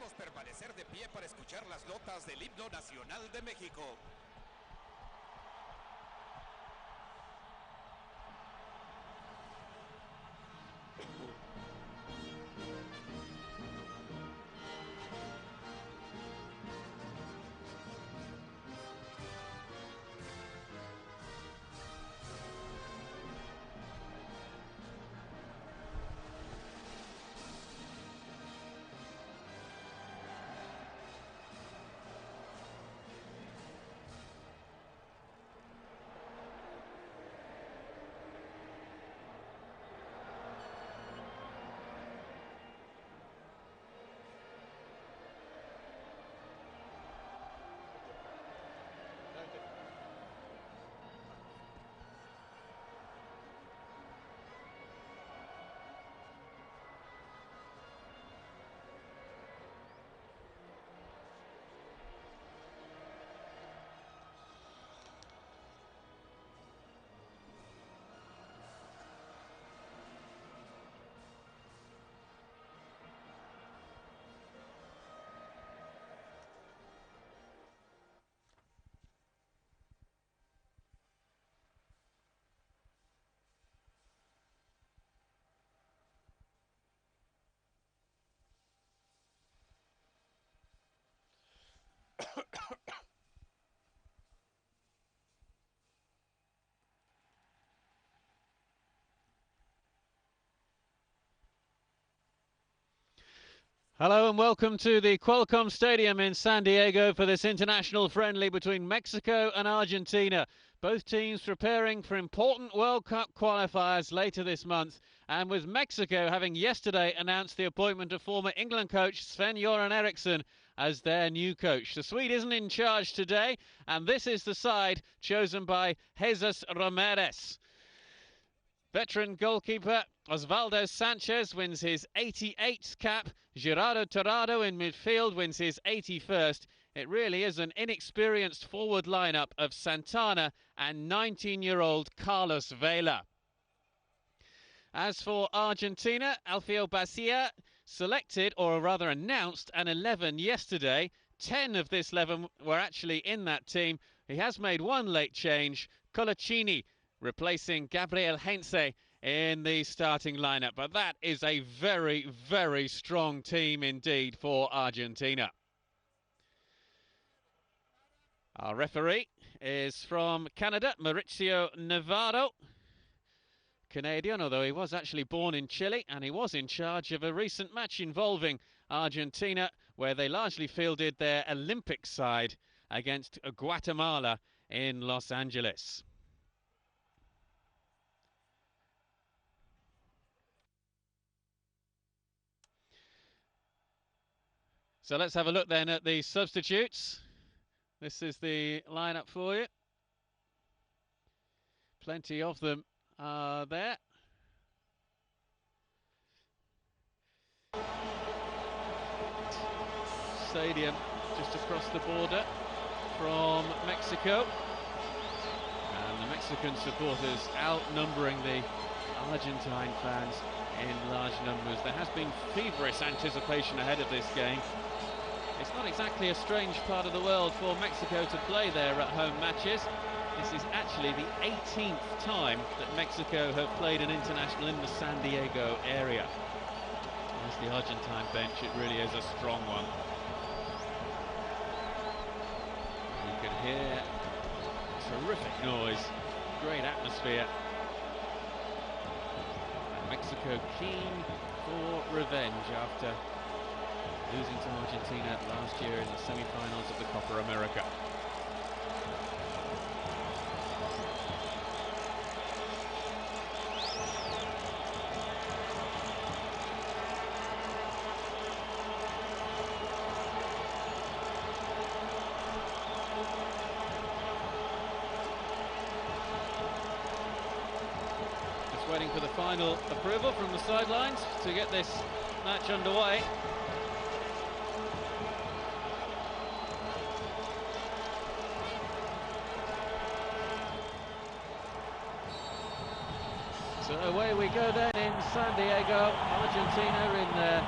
invitarlos a permanecer de pie para escuchar las notas del himno nacional de México. Hello and welcome to the Qualcomm Stadium in San Diego for this international friendly between Mexico and Argentina. Both teams preparing for important World Cup qualifiers later this month, and with Mexico having yesterday announced the appointment of former England coach Sven-Göran Eriksson as their new coach. The Swede isn't in charge today, and this is the side chosen by Jesus Ramirez. Veteran goalkeeper Osvaldo Sanchez wins his 88th cap. Gerardo Torrado in midfield wins his 81st. It really is an inexperienced forward lineup of Santana and 19-year-old Carlos Vela. As for Argentina, Alfio Bacia selected, or rather announced, an 11 yesterday. 10 of this 11 were actually in that team. He has made one late change, Coloccini replacing Gabriel Heinze in the starting lineup. But that is a very, very strong team indeed for Argentina. Our referee is from Canada, Mauricio Navarro. Canadian, although he was actually born in Chile, and he was in charge of a recent match involving Argentina, where they largely fielded their Olympic side against Guatemala in Los Angeles. So let's have a look then at the substitutes. This is the lineup for you. Plenty of them are there. Stadium just across the border from Mexico. And the Mexican supporters outnumbering the Argentine fans in large numbers. There has been feverish anticipation ahead of this game. It's not exactly a strange part of the world for Mexico to play their at-home matches. This is actually the 18th time that Mexico have played an international in the San Diego area. As the Argentine bench, it really is a strong one. You can hear terrific noise, great atmosphere. And Mexico keen for revenge after losing to Argentina last year in the semi-finals of the Copa America. Just waiting for the final approval from the sidelines to get this match underway. So away we go then in San Diego. Argentina in their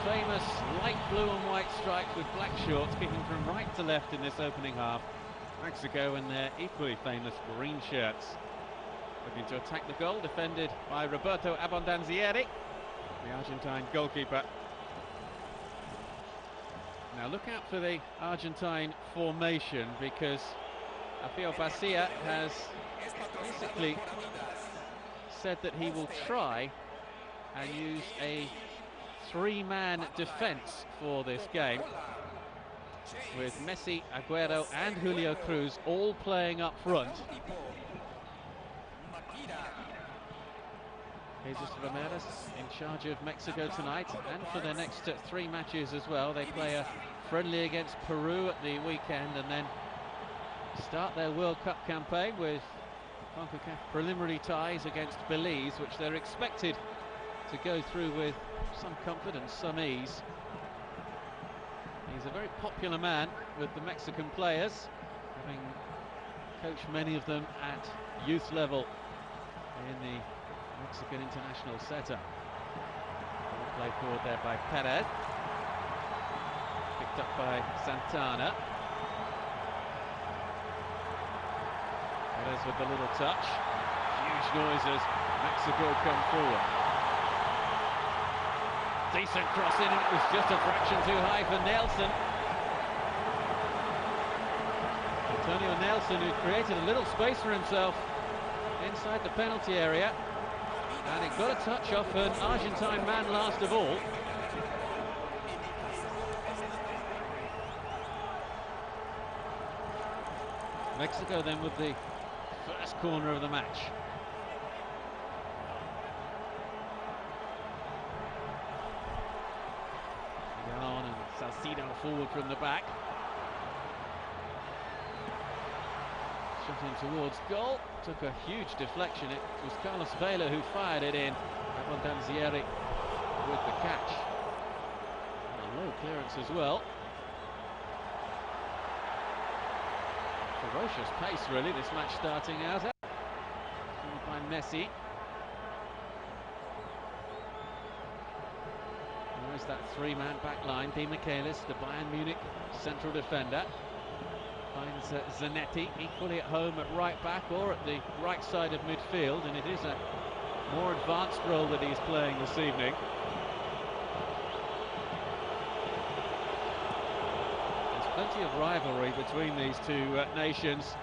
famous light blue and white stripes with black shorts, kicking from right to left in this opening half. Mexico in their equally famous green shirts. Looking to attack the goal, defended by Roberto Abbondanzieri, the Argentine goalkeeper. Now look out for the Argentine formation, because Alfio Bacia has basically said that he will try and use a three-man defence for this game, with Messi, Agüero and Julio Cruz all playing up front. Jesus Ramirez in charge of Mexico tonight, and for their next three matches as well. They play a friendly against Peru at the weekend, and then start their World Cup campaign with CONCACAF preliminary ties against Belize, which they're expected to go through with some comfort and some ease. He's a very popular man with the Mexican players, having coached many of them at youth level in the Mexican international setup. Play forward there by Perez, picked up by Santana. Perez with the little touch. Huge noise as Mexico come forward. Decent cross in, it was just a fraction too high for Nelson. Antonio Nelson, who created a little space for himself inside the penalty area, and it got a touch off an Argentine man last of all. Mexico then with the first corner of the match. Galon and Salcido forward from the back. Shot in towards goal, took a huge deflection. It was Carlos Vela who fired it in. Abbondanzieri with the catch. And a low clearance as well. Ferocious pace really, this match starting out. Followed by Messi. There's that three-man back line. Demichelis, the Bayern Munich central defender, finds Zanetti, equally at home at right back or at the right side of midfield, and it is a more advanced role that he's playing this evening. There's plenty of rivalry between these two nations.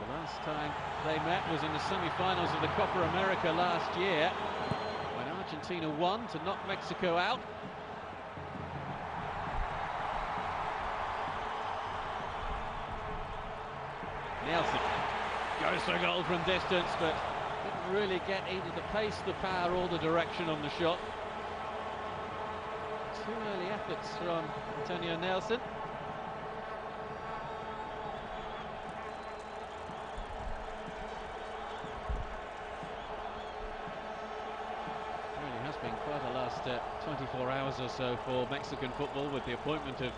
The last time they met was in the semi-finals of the Copa America last year, when Argentina won to knock Mexico out. Nelson goes for a goal from distance, but didn't really get either the pace, the power or the direction on the shot. Two early efforts from Antonio Nelson. Really has been quite a last 24 hours or so for Mexican football, with the appointment of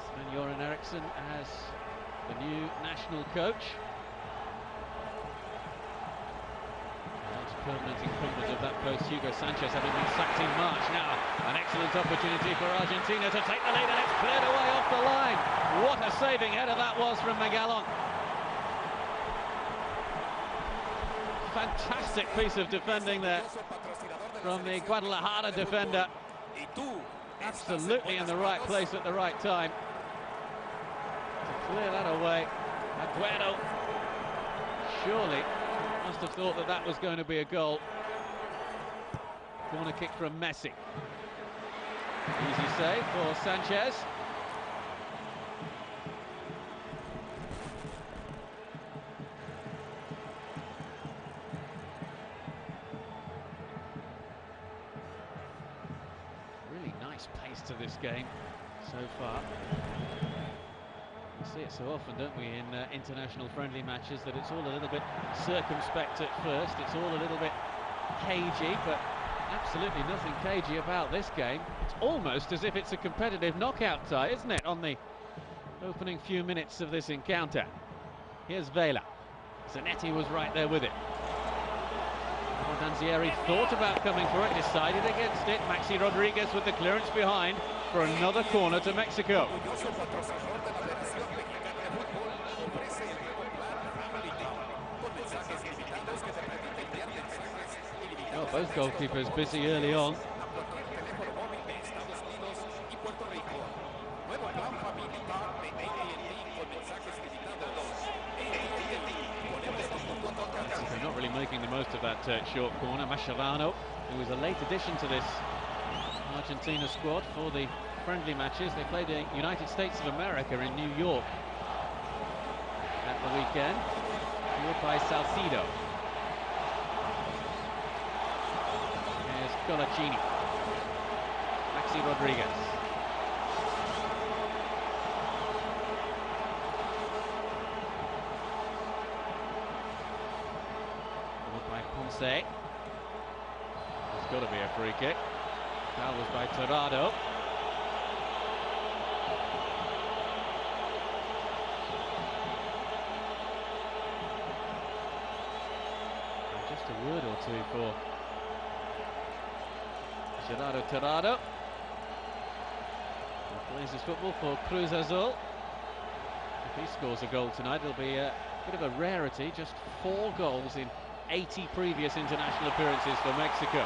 Sven-Göran Eriksson as the new national coach. Permanent incumbent of that post, Hugo Sanchez, having been sacked in March. Now an excellent opportunity for Argentina to take the lead, and it's cleared away off the line. What a saving header that was from Magalon. Fantastic piece of defending there from the Guadalajara defender. Absolutely in the right place at the right time to clear that away. Agüero surely must have thought that that was going to be a goal. Corner kick from Messi. Easy save for Sanchez. Really nice pace to this game so far. We see it so often, don't we, in international friendly matches, that it's all a little bit circumspect at first, it's all a little bit cagey, but absolutely nothing cagey about this game. It's almost as if it's a competitive knockout tie, isn't it, on the opening few minutes of this encounter. Here's Vela. Zanetti was right there with it. Abbondanzieri thought about coming for it, decided against it. Maxi Rodriguez with the clearance behind for another corner to Mexico. Well, both goalkeepers busy early on. They're not really making the most of that short corner. Mascherano, who was a late addition to this Argentina squad for the friendly matches. They played the United States of America in New York at the weekend. Fueled by Salcido. Here's Coloccini. Maxi Rodriguez. Say it's got to be a free kick. That was by Torrado. And just a word or two for Gerardo Torrado, who plays his football for Cruz Azul. If he scores a goal tonight, it'll be a bit of a rarity. Just 4 goals in 80 previous international appearances for Mexico.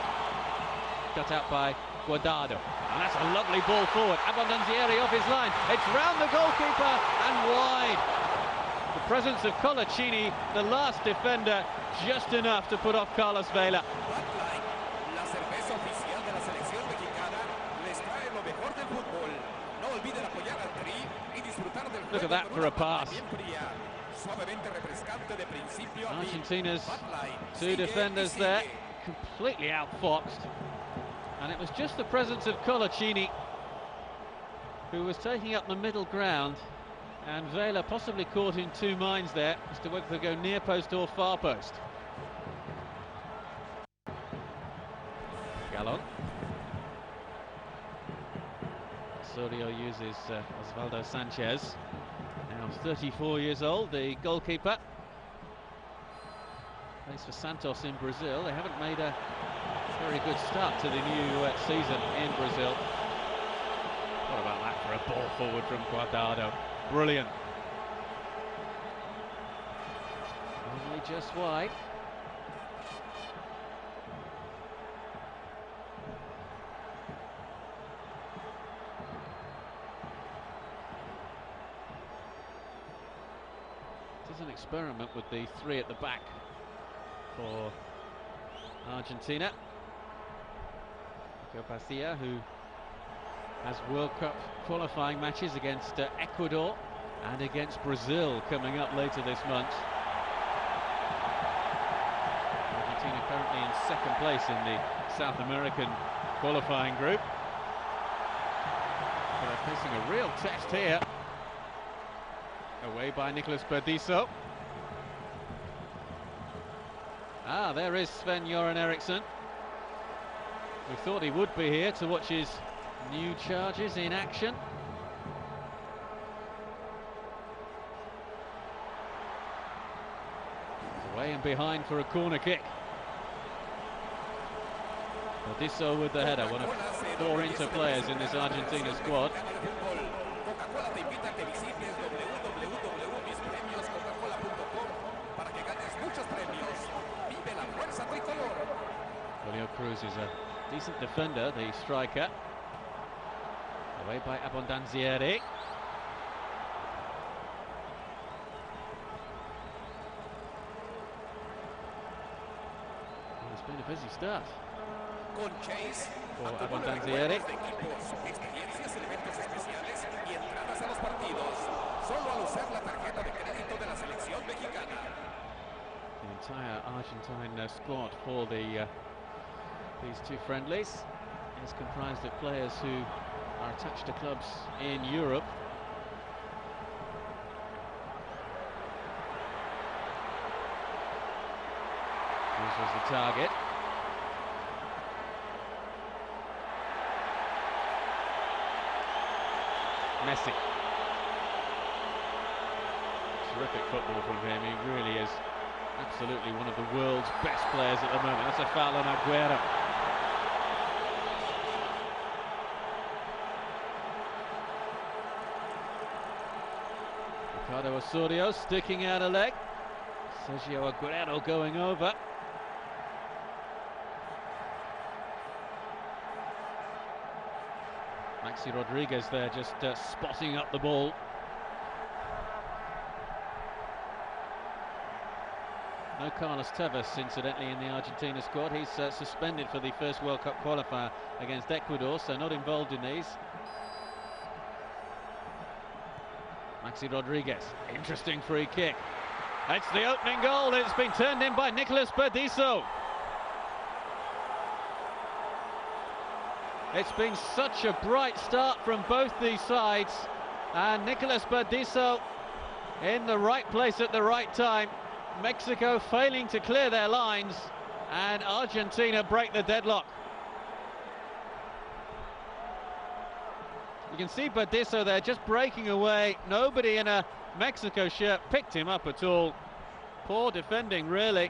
Cut out by Guardado. And that's a lovely ball forward. Abbondanzieri off his line. It's round the goalkeeper and wide. The presence of Coloccini, the last defender, just enough to put off Carlos Vela. Look at that for a pass. Argentina's 2 defenders there, completely outfoxed. And it was just the presence of Coloccini who was taking up the middle ground, and Vela possibly caught in 2 minds there as to whether to go near post or far post. Gallon. Osorio uses Osvaldo Sanchez. Now 34 years old, the goalkeeper. Plays for Santos in Brazil. They haven't made a very good start to the new season in Brazil. What about that for a ball forward from Guardado? Brilliant. Only just wide. An experiment with the 3 at the back for Argentina. Garcia, who has World Cup qualifying matches against Ecuador and against Brazil coming up later this month. Argentina currently in 2nd place in the South American qualifying group. So they're facing a real test here. Away by Nicolás Burdisso. Ah, there is Sven-Göran Eriksson. We thought he would be here to watch his new charges in action. Away and behind for a corner kick. Burdisso with the header, one of 4 Inter players in this Argentina squad. Julio Cruz is a decent defender, the striker. Away by Abbondanzieri. Well, it's been a busy start for Abbondanzieri. The entire Argentine squad for these 2 friendlies is comprised of players who are attached to clubs in Europe. Cruz was the target. Messi. Terrific football from him. He really is Absolutely one of the world's best players at the moment. That's a foul on Agüero. Ricardo Osorio sticking out a leg. Sergio Agüero going over. Maxi Rodriguez there just spotting up the ball. No Carlos Tevez, incidentally, in the Argentina squad. He's suspended for the first World Cup qualifier against Ecuador, so not involved in these. Maxi Rodriguez, interesting free kick. It's the opening goal. It's been turned in by Nicolás Burdisso. It's been such a bright start from both these sides, and Nicolás Burdisso in the right place at the right time. Mexico failing to clear their lines, and Argentina break the deadlock. You can see Burdisso there just breaking away. Nobody in a Mexico shirt picked him up at all. Poor defending, really.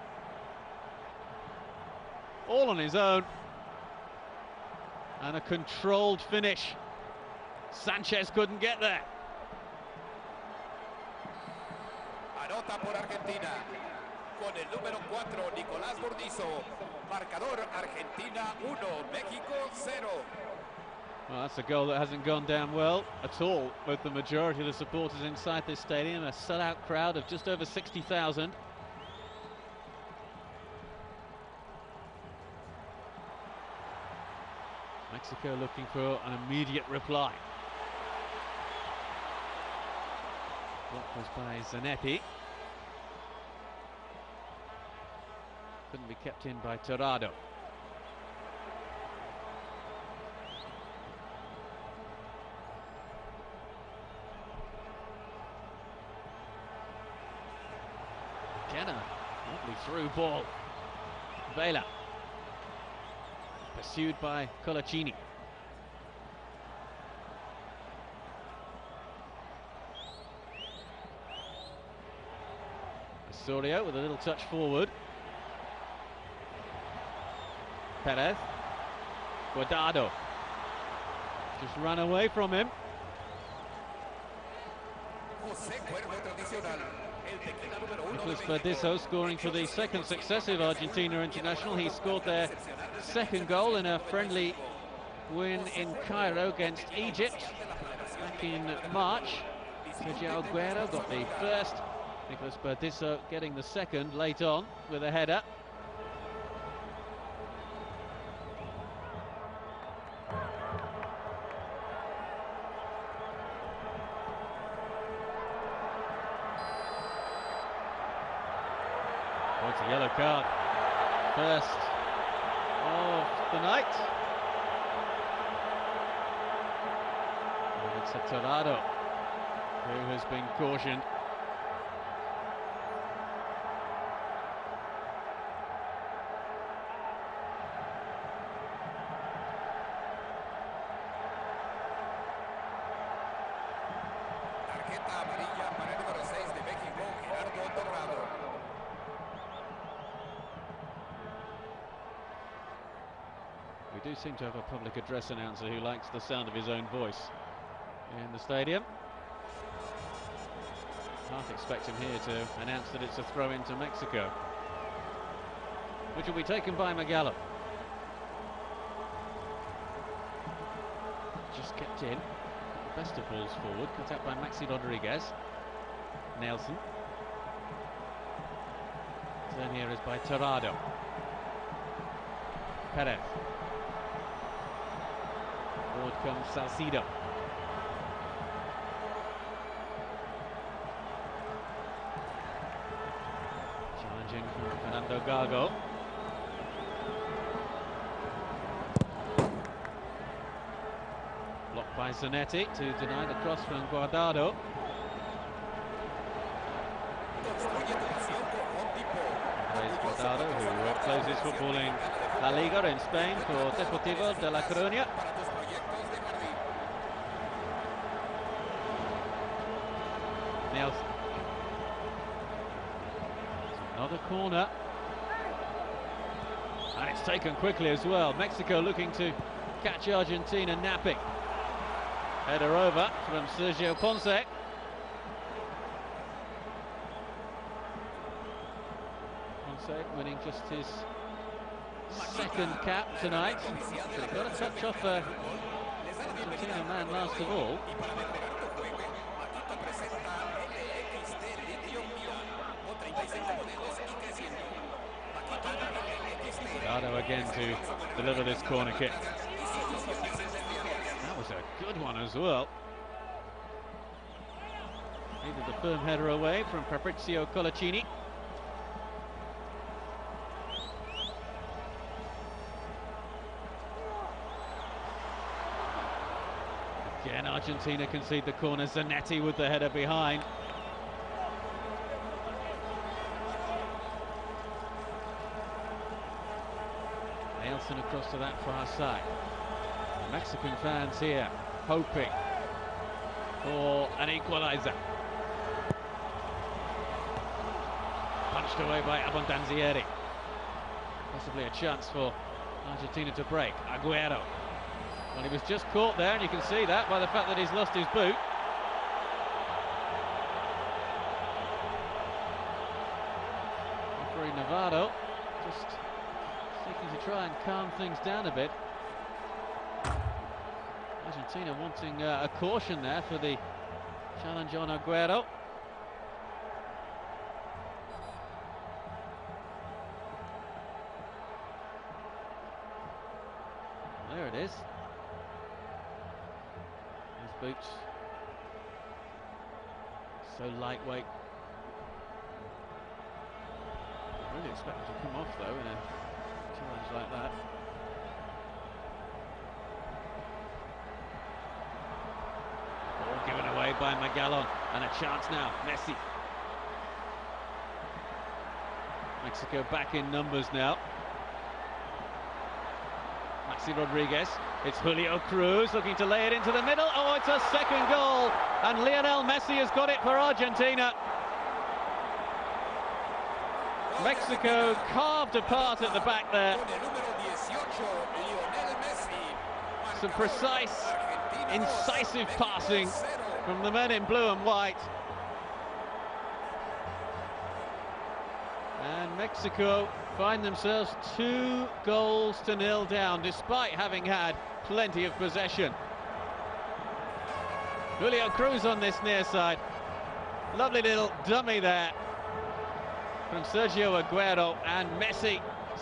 All on his own. And a controlled finish. Sanchez couldn't get there. Anota por Argentina. Con el número 4, Nicolás Burdisso. Marcador Argentina 1, México 0. Well, that's a goal that hasn't gone down well at all with the majority of the supporters inside this stadium. A sellout crowd of just over 60,000. Mexico looking for an immediate reply. Block was by Zanetti. Couldn't be kept in by Torrado. Jenna, lovely through ball. Vela. Pursued by Coloccini. Osorio with a little touch forward. Perez. Guardado. Just run away from him. Nicolás Burdisso scoring for the second successive Argentina international. He scored their second goal in a friendly win in Cairo against Egypt back in March. Sergio Agüero got the first. Nicolás Burdisso getting the second late on with a header. Oh, it's a yellow card. First of the night. And it's a Torrado who has been cautioned. Tarjeta amarilla para el número 6 de México, Gerardo Torrado. We do seem to have a public address announcer who likes the sound of his own voice in the stadium. Half expect him here to announce that it's a throw into Mexico, which will be taken by Magallo. Just kept in. Best of balls forward, cut out by Maxi Rodriguez. Nelson. Turn here is by Torrado. Perez. Forward comes Salcido. Challenging from Fernando Gago. Blocked by Zanetti to deny the cross from Guardado. Guardado, who closes footballing La Liga in Spain for Deportivo de La Coruña. Nelson. Another corner. And it's taken quickly as well. Mexico looking to catch Argentina napping. Header over from Sergio Ponce. Ponce winning just his second cap tonight. So got a touch off Argentina man last of all. Gago again to deliver this corner kick. That was a good one as well. Needed the firm header away from Fabricio Coloccini. Again, Argentina concede the corner. Zanetti with the header behind. Nelson across to that far side. The Mexican fans here hoping for an equaliser. Punched away by Abbondanzieri. Possibly a chance for Argentina to break. Agüero. Well, he was just caught there, and you can see that by the fact that he's lost his boot. Referee Navarro just seeking to try and calm things down a bit. Argentina wanting a caution there for the challenge on Agüero. There it is. His boots so lightweight. I really expect him to come off though in a challenge like that. Ball given away by Magallon, and a chance now. Messi. Mexico back in numbers now. Maxi Rodriguez. It's Julio Cruz looking to lay it into the middle. Oh, it's a second goal, and Lionel Messi has got it for Argentina. Mexico carved apart at the back there. Some precise, incisive passing from the men in blue and white. And Mexico find themselves 2-0 down, despite having had plenty of possession. Julio Cruz on this near side. Lovely little dummy there from Sergio Agüero, and Messi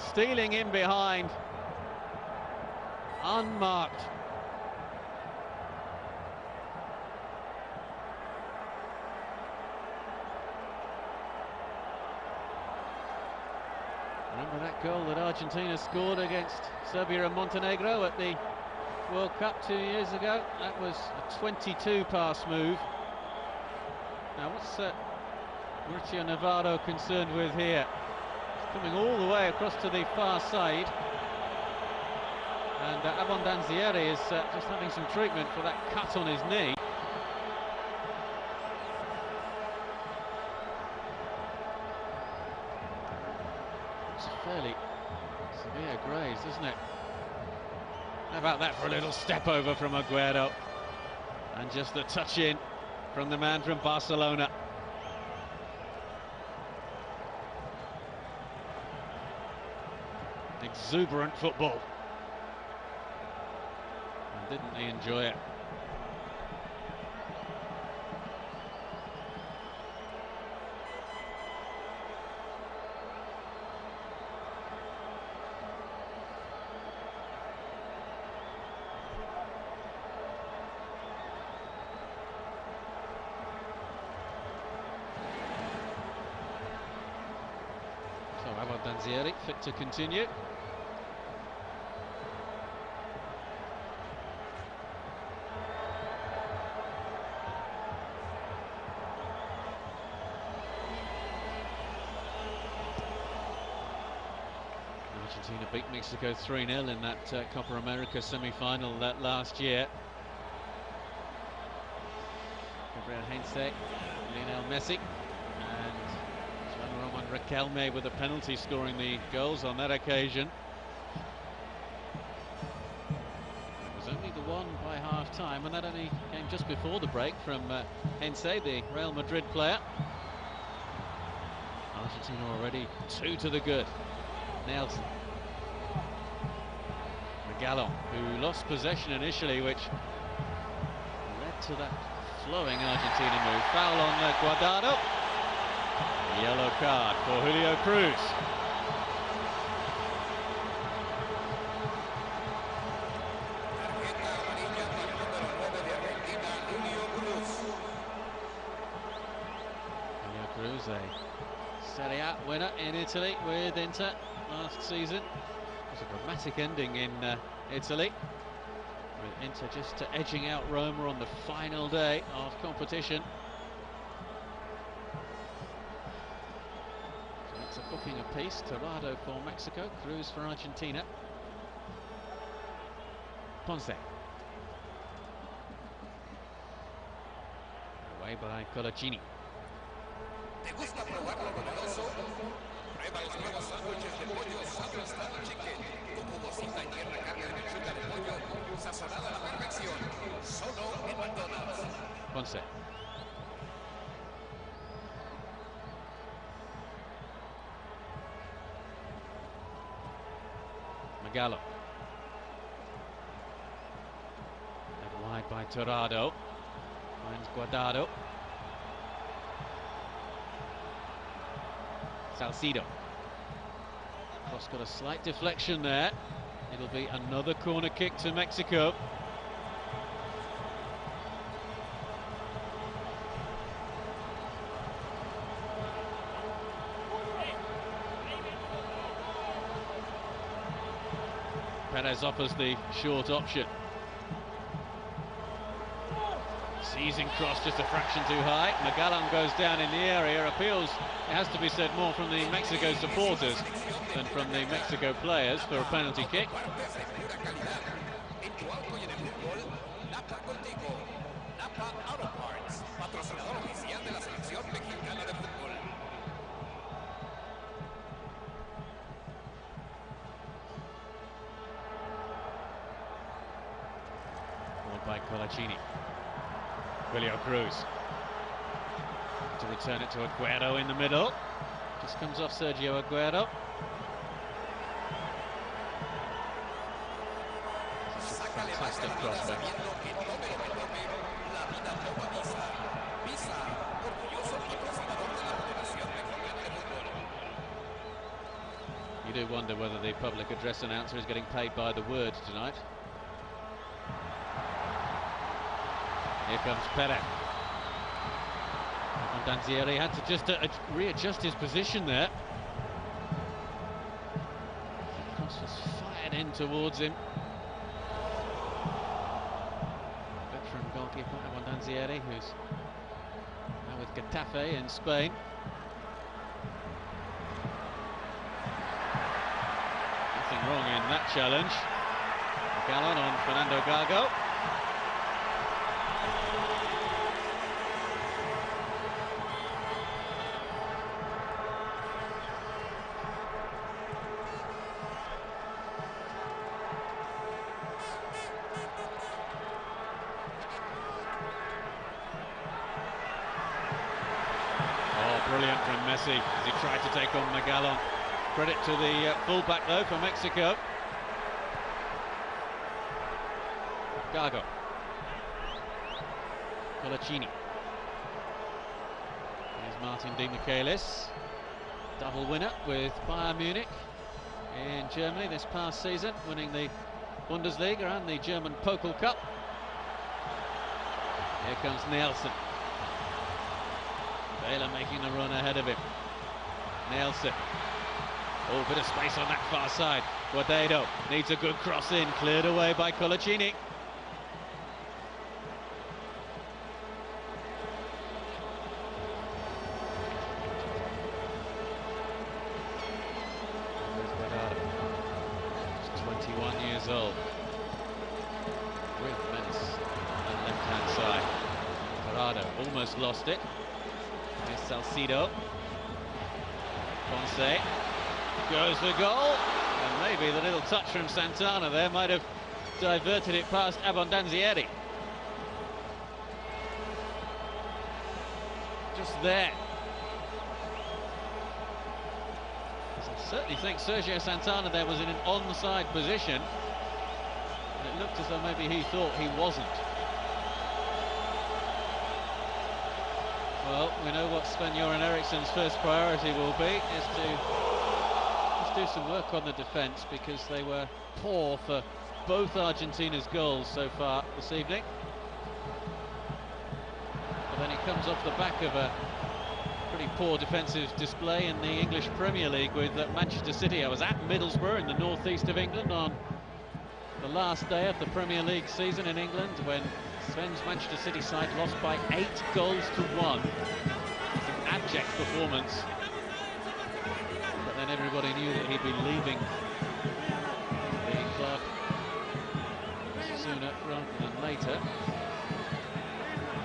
stealing in behind, unmarked. Remember that goal that Argentina scored against Serbia and Montenegro at the World Cup 2 years ago? That was a 22 pass move. Now what's Mauricio Navarro concerned with here? He's coming all the way across to the far side, and Abbondanzieri is just having some treatment for that cut on his knee. It's a fairly severe graze, isn't it? How about that for a little step over from Agüero, and just the touch in from the man from Barcelona. Exuberant football. And didn't he enjoy it? So Abbondanzieri fit to continue. Argentina beat Mexico 3-0 in that Copa America semi-final last year. Gabriel Heinze, Lionel Messi, and Riquelme with a penalty scoring the goals on that occasion. It was only the one by half-time, and that only came just before the break from Hence, the Real Madrid player. Argentina already 2 to the good. Nelson. Gallon, who lost possession initially, which led to that flowing Argentina move. Foul on Guardado. Yellow card for Julio Cruz. Julio Cruz, a Serie A winner in Italy with Inter last season. It was a dramatic ending in Italy, with Inter just edging out Roma on the final day of competition. So it's a booking apiece. Torrado for Mexico, Cruz for Argentina. Ponce. Away by Coloccini. ¿Te gusta probar lo novedoso? Prueba los nuevos sándwiches de pollo Southern Chicken. Tu jugosita y tierna carne de pechuga de pollo, sazonada a la perfección. Solo en McDonald's. Ponce. Magallo. Led wide by Torrado. Finds Guardado. Salcido. Cross got a slight deflection there. It'll be another corner kick to Mexico. Perez offers the short option. Seizing cross just a fraction too high. Magallan goes down in the area. Appeals, it has to be said, more from the Mexico supporters than from the Mexico players for a penalty kick. Ball by Coloccini. Julio Cruz to return it to Agüero in the middle. Just comes off Sergio Agüero. Fantastic cross there. You do wonder whether the public address announcer is getting paid by the word tonight. Here comes Perez. Abbondanzieri had to just readjust his position there. The cross was fired in towards him. Veteran goalkeeper Abbondanzieri, who's now with Getafe in Spain. Nothing wrong in that challenge. Gallon on Fernando Gago. Brilliant from Messi as he tried to take on Magallan. Credit to the fullback though for Mexico. Gago. Coloccini. Here's Martín Demichelis. Double winner with Bayern Munich in Germany this past season, winning the Bundesliga and the German Pokal Cup. Here comes Nelson. Taylor making the run ahead of him. Nelson. Oh, bit of space on that far side. Guardado needs a good cross in, cleared away by Coloccini. He's 21 years old. Real menace on the left-hand side. Torrado almost lost it. Here's Salcido. Ponce goes for goal, and maybe the little touch from Santana there might have diverted it past Abbondanzieri. Just there. I certainly think Sergio Santana there was in an onside position. And it looked as though maybe he thought he wasn't. Well, we know what Sven-Göran Eriksson's first priority will be, is to just do some work on the defence, because they were poor for both Argentina's goals so far this evening. But then it comes off the back of a pretty poor defensive display in the English Premier League with Manchester City. I was at Middlesbrough in the northeast of England on the last day of the Premier League season in England, when Sven's Manchester City side lost by 8 goals to 1. It's an abject performance. But then everybody knew that he'd be leaving the club sooner rather than later.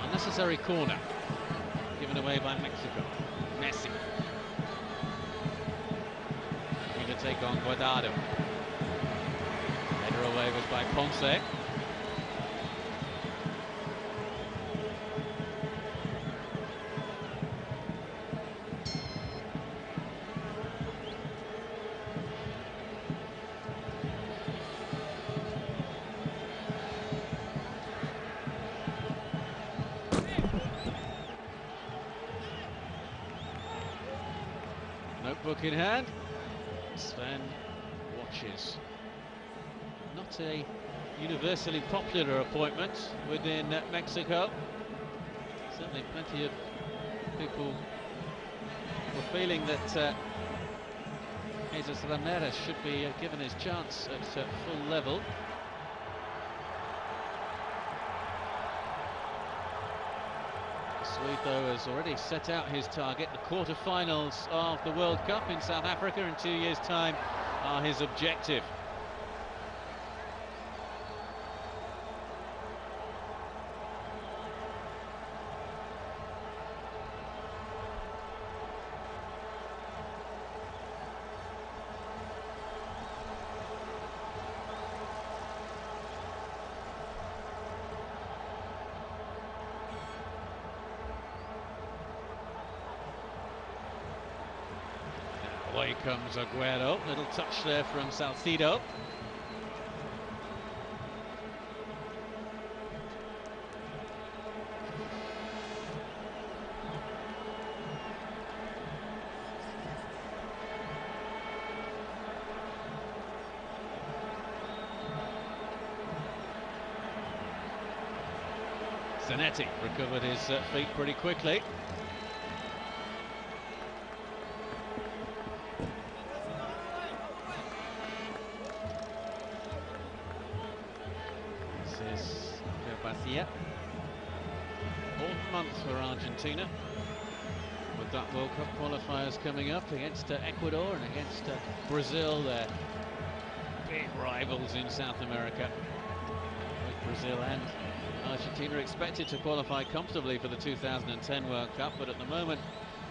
Unnecessary corner given away by Mexico. Messi. Going to take on Guardado. Header away was by Ponce. Notebook in hand, Sven watches. Not a universally popular appointment within Mexico. Certainly plenty of people were feeling that Jesus Ramirez should be given his chance at full level. The Swede, though, has already set out his target. The quarter-finals of the World Cup in South Africa in 2 years' time are his objective. Away comes Agüero, little touch there from Salcido. Zanetti recovered his feet pretty quickly. Important month for Argentina, with that World Cup qualifiers coming up against Ecuador and against Brazil. They're big rivals in South America. Both Brazil and Argentina are expected to qualify comfortably for the 2010 World Cup, but at the moment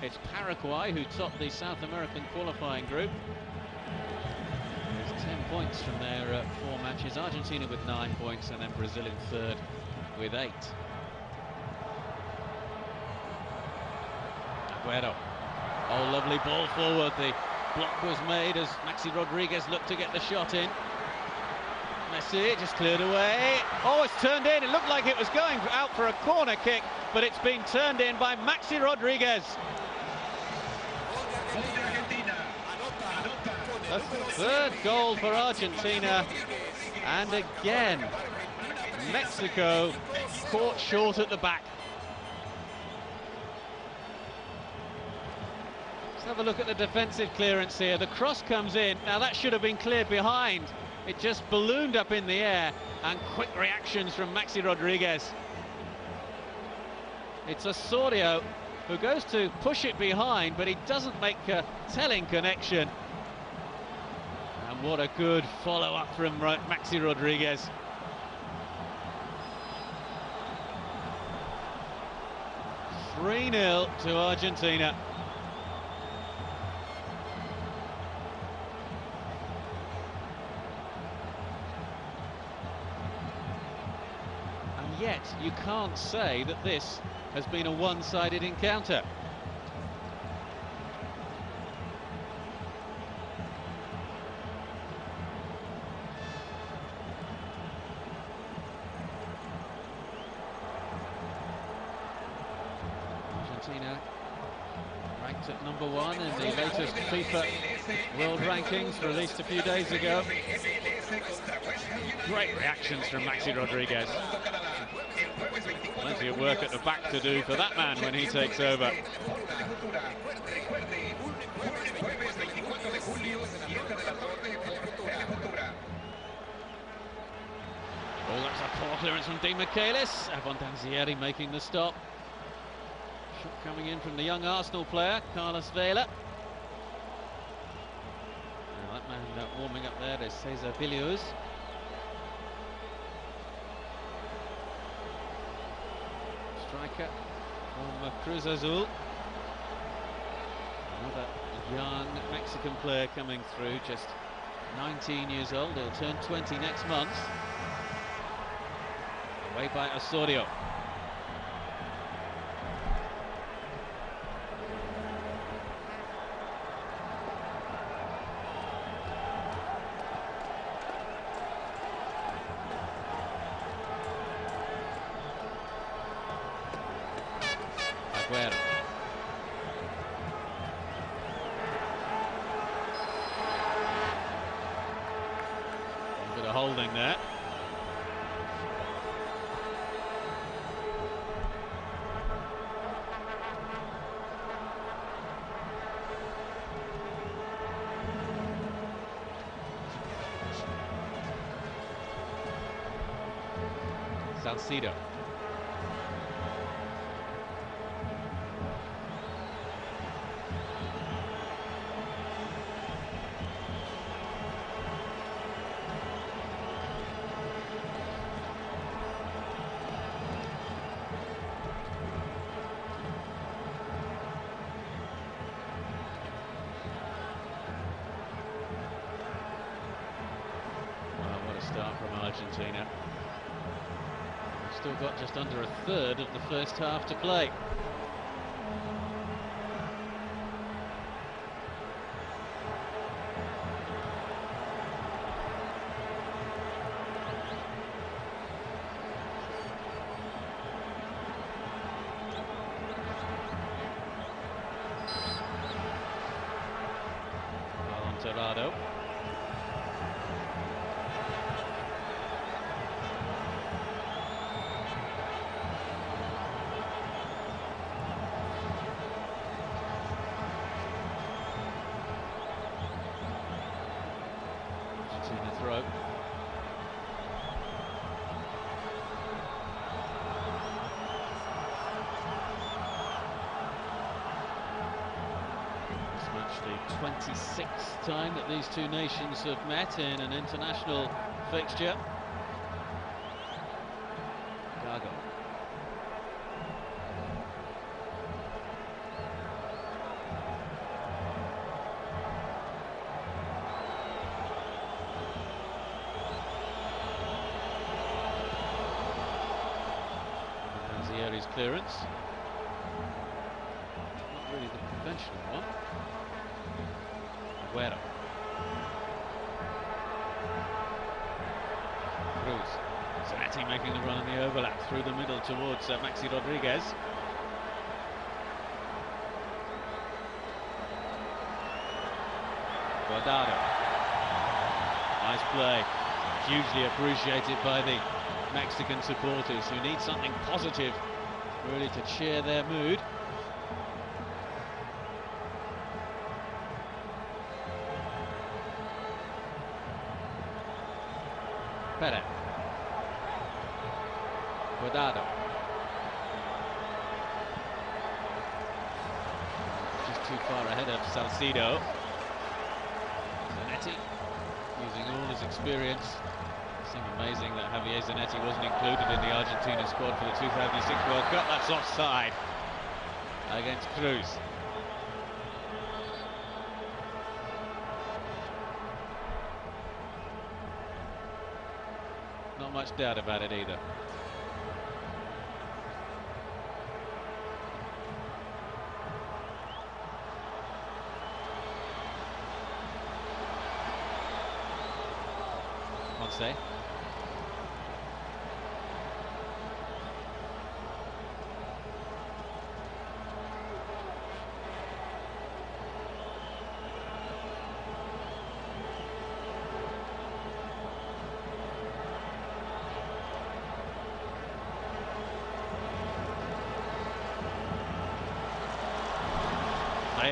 it's Paraguay who topped the South American qualifying group. There's 10 points from their 4 matches. Argentina with 9 points, and then Brazil in third with 8. Agüero. Oh, lovely ball forward. The block was made as Maxi Rodriguez looked to get the shot in. Messi just cleared away. Oh, it's turned in. It looked like it was going out for a corner kick, but it's been turned in by Maxi Rodriguez. The third goal for Argentina, and again Mexico caught short at the back. Let's have a look at the defensive clearance here. The cross comes in. Now that should have been cleared behind. It just ballooned up in the air, and quick reactions from Maxi Rodriguez. It's Osorio who goes to push it behind, but he doesn't make a telling connection. And what a good follow-up from Maxi Rodriguez. (3-0) to Argentina. yet you can't say that this has been a one-sided encounter. Argentina ranked at #1 in the latest FIFA World Rankings released a few days ago. Great reactions from Maxi Rodriguez. Plenty of work at the back to do for that man when he takes over. Oh, that's a poor clearance from Demichelis. Abbondanzieri making the stop. Shot coming in from the young Arsenal player, Carlos Vela. Now that man warming up there is Cesar Villiers. Striker from Cruz Azul. Another young Mexican player coming through, just 19 years old. He'll turn 20 next month. Away by Osorio. Agüero. A bit of holding there. Salcido. Start from Argentina. We've still got just under a third of the first half to play. Alonso. Throw. This match the 26th time that these two nations have met in an international fixture. Gago. Clearance. Not really the conventional one. Agüero. Cruz. Zanetti making the run in the overlap through the middle towards Maxi Rodriguez. Guardado. Nice play. Hugely appreciated by the Mexican supporters who need something positive really to cheer their mood. Pérez. Guardado. Just too far ahead of Salcido. Zanetti using all his experience. Seems amazing that Javier Zanetti wasn't included in the Argentina squad for the 2006 World Cup. That's offside against Cruz. Not much doubt about it either. say.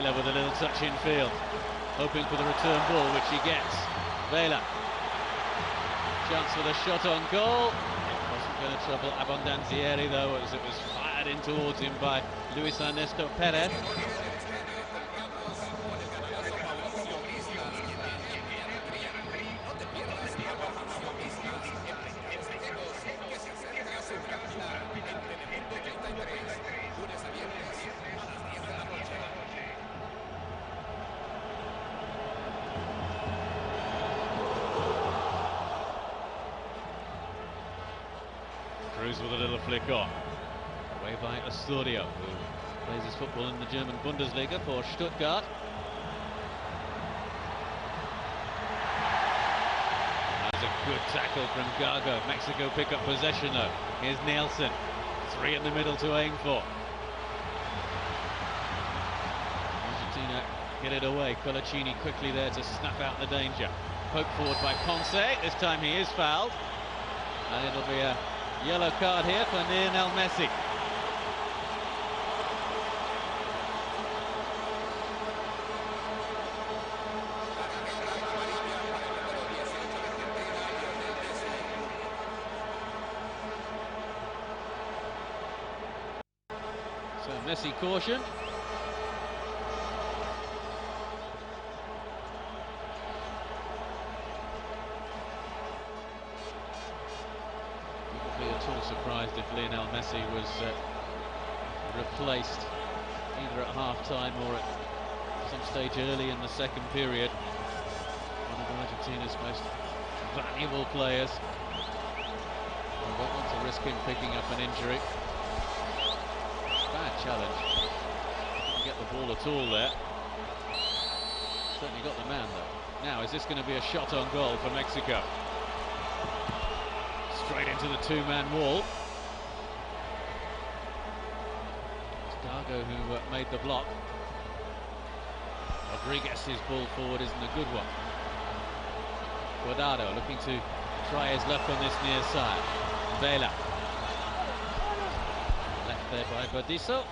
Vela with a little touch in field, hoping for the return ball, which he gets. Vela, chance for the shot on goal. Wasn't going to trouble Abbondanzieri though, as it was fired in towards him by Luis Ernesto Perez. Cruz with a little flick on. Away by Osorio, who plays his football in the German Bundesliga for Stuttgart. That's a good tackle from Gago. Mexico pick up possession though. Here's Nelson. 3 in the middle to aim for. Argentina get it away. Coloccini quickly there to snuff out the danger. Poked forward by Ponce. This time he is fouled. And it'll be a yellow card here for Lionel Messi. So Messi caution. Surprised if Lionel Messi was replaced either at half-time or at some stage early in the second period. One of Argentina's most valuable players. I don't want to risk him picking up an injury. Bad challenge. Didn't get the ball at all there. Certainly got the man though. Now, is this going to be a shot on goal for Mexico? Straight into the two-man wall. It's Gago who made the block. Rodriguez's ball forward isn't a good one. Guardado looking to try his luck on this near side. Vela. Left there by Burdisso.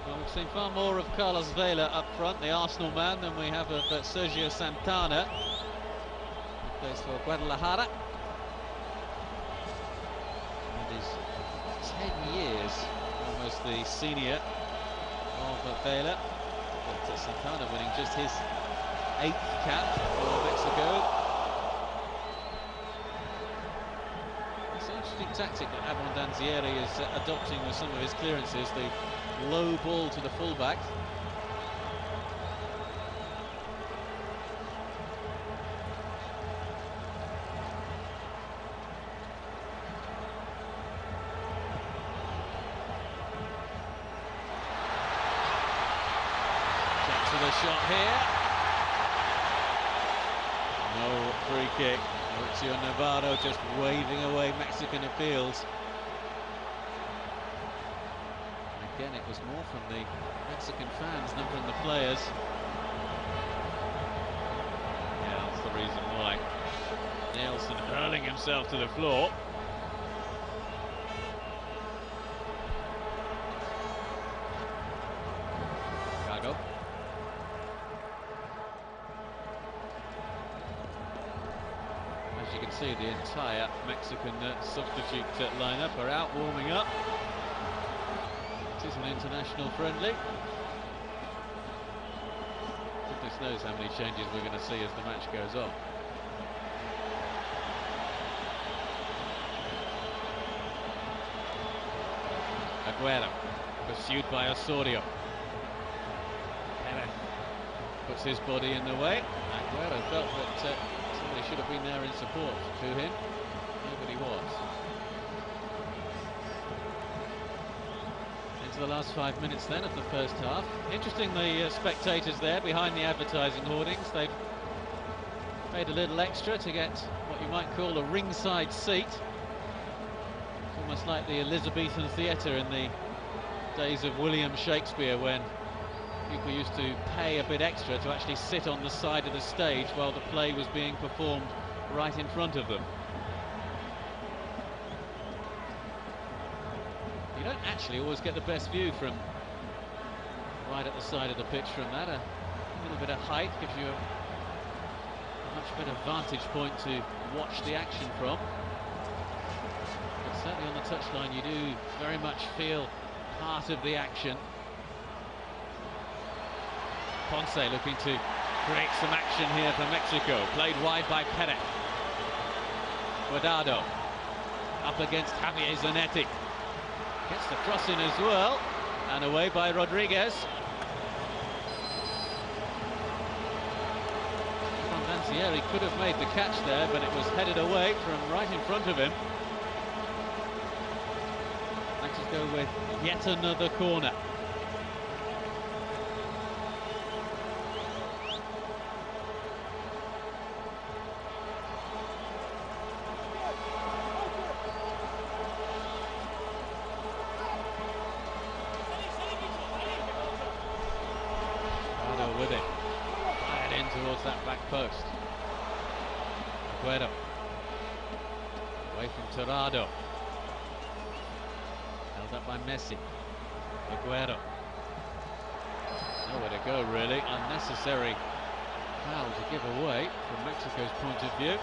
Well, we've seen far more of Carlos Vela up front, the Arsenal man, than we have of Sergio Santana. Plays for Guadalajara. And he's 10 years, almost the senior of Vela. But Santana winning just his 8th cap for Mexico. It's an interesting tactic that Abbondanzieri is adopting with some of his clearances, the low ball to the fullback. Shot here. No free kick. Mauricio Navarro just waving away Mexican appeals. Again, it was more from the Mexican fans than from the players. Yeah, that's the reason why. Nelson hurling himself to the floor. Gago. As you can see, the entire Mexican substitute lineup are out warming up. It is an international friendly. Goodness knows how many changes we're going to see as the match goes on. Agüero, pursued by Osorio. Perez puts his body in the way. Agüero felt that somebody should have been there in support to him. Nobody was. into the last 5 minutes then of the first half. Interesting, the spectators there behind the advertising hoardings. They've paid a little extra to get what you might call a ringside seat. It's almost like the Elizabethan theatre in the days of William Shakespeare, when people used to pay a bit extra to actually sit on the side of the stage while the play was being performed right in front of them. You don't actually always get the best view from right at the side of the pitch from that. A little bit of height gives you a much better vantage point to watch the action from. But certainly on the touchline you do very much feel part of the action. Ponce looking to create some action here for Mexico. Played wide by Perez. Guardado up against Javier Zanetti. Gets the cross in as well, and away by Rodriguez. Abbondanzieri could have made the catch there, but it was headed away from right in front of him. Mexico with yet another corner. With it, fired in towards that back post. Agüero away from Tirado, held up by Messi. Agüero, nowhere to go really. Unnecessary foul to give away from Mexico's point of view.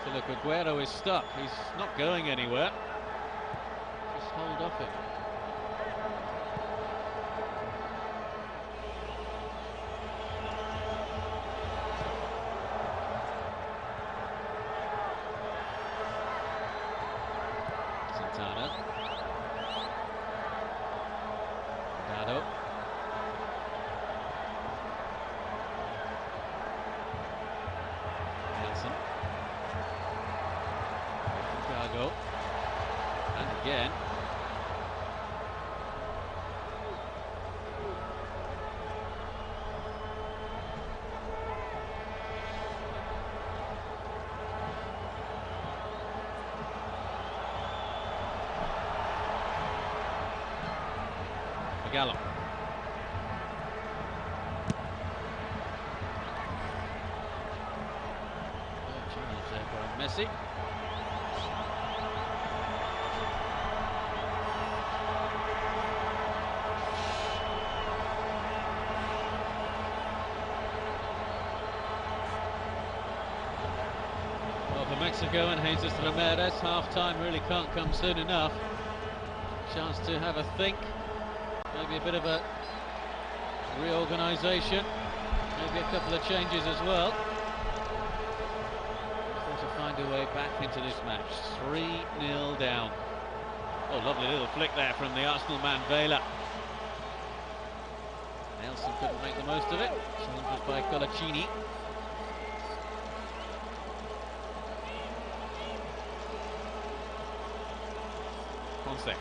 So look, Agüero is stuck. He's not going anywhere. Just hold off it. Gago, and again. Gallo. Challenge there for Messi. Well, for Mexico and Jesus Ramirez, half-time really can't come soon enough. Chance to have a think. Maybe a bit of a reorganisation, maybe a couple of changes as well. Trying to find a way back into this match. 3-0 down. Oh, lovely little flick there from the Arsenal man Vela. Nelson couldn't make the most of it. Change was by Coloccini. Ponce.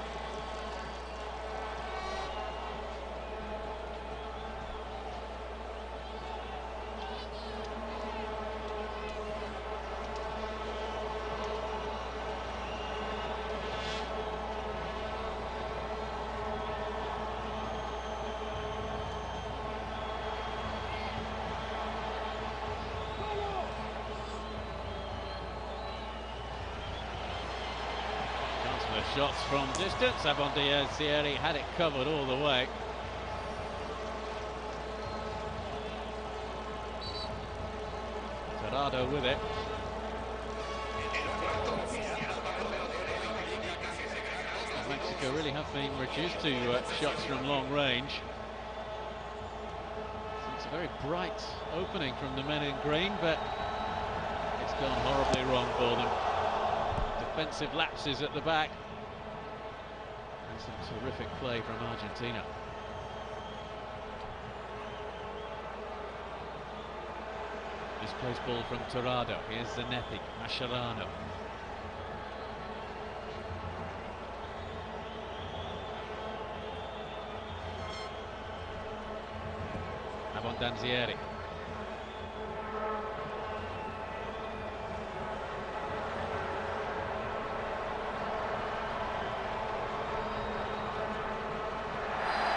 Shots from distance. Abbondanzieri had it covered all the way. Tirado with it. Mexico really have been reduced to shots from long range. It's a very bright opening from the men in green, but it's gone horribly wrong for them. Defensive lapses at the back. And some terrific play from Argentina. Misplaced ball from Tirado. Here's Zanetti. Mascherano. Abbondanzieri.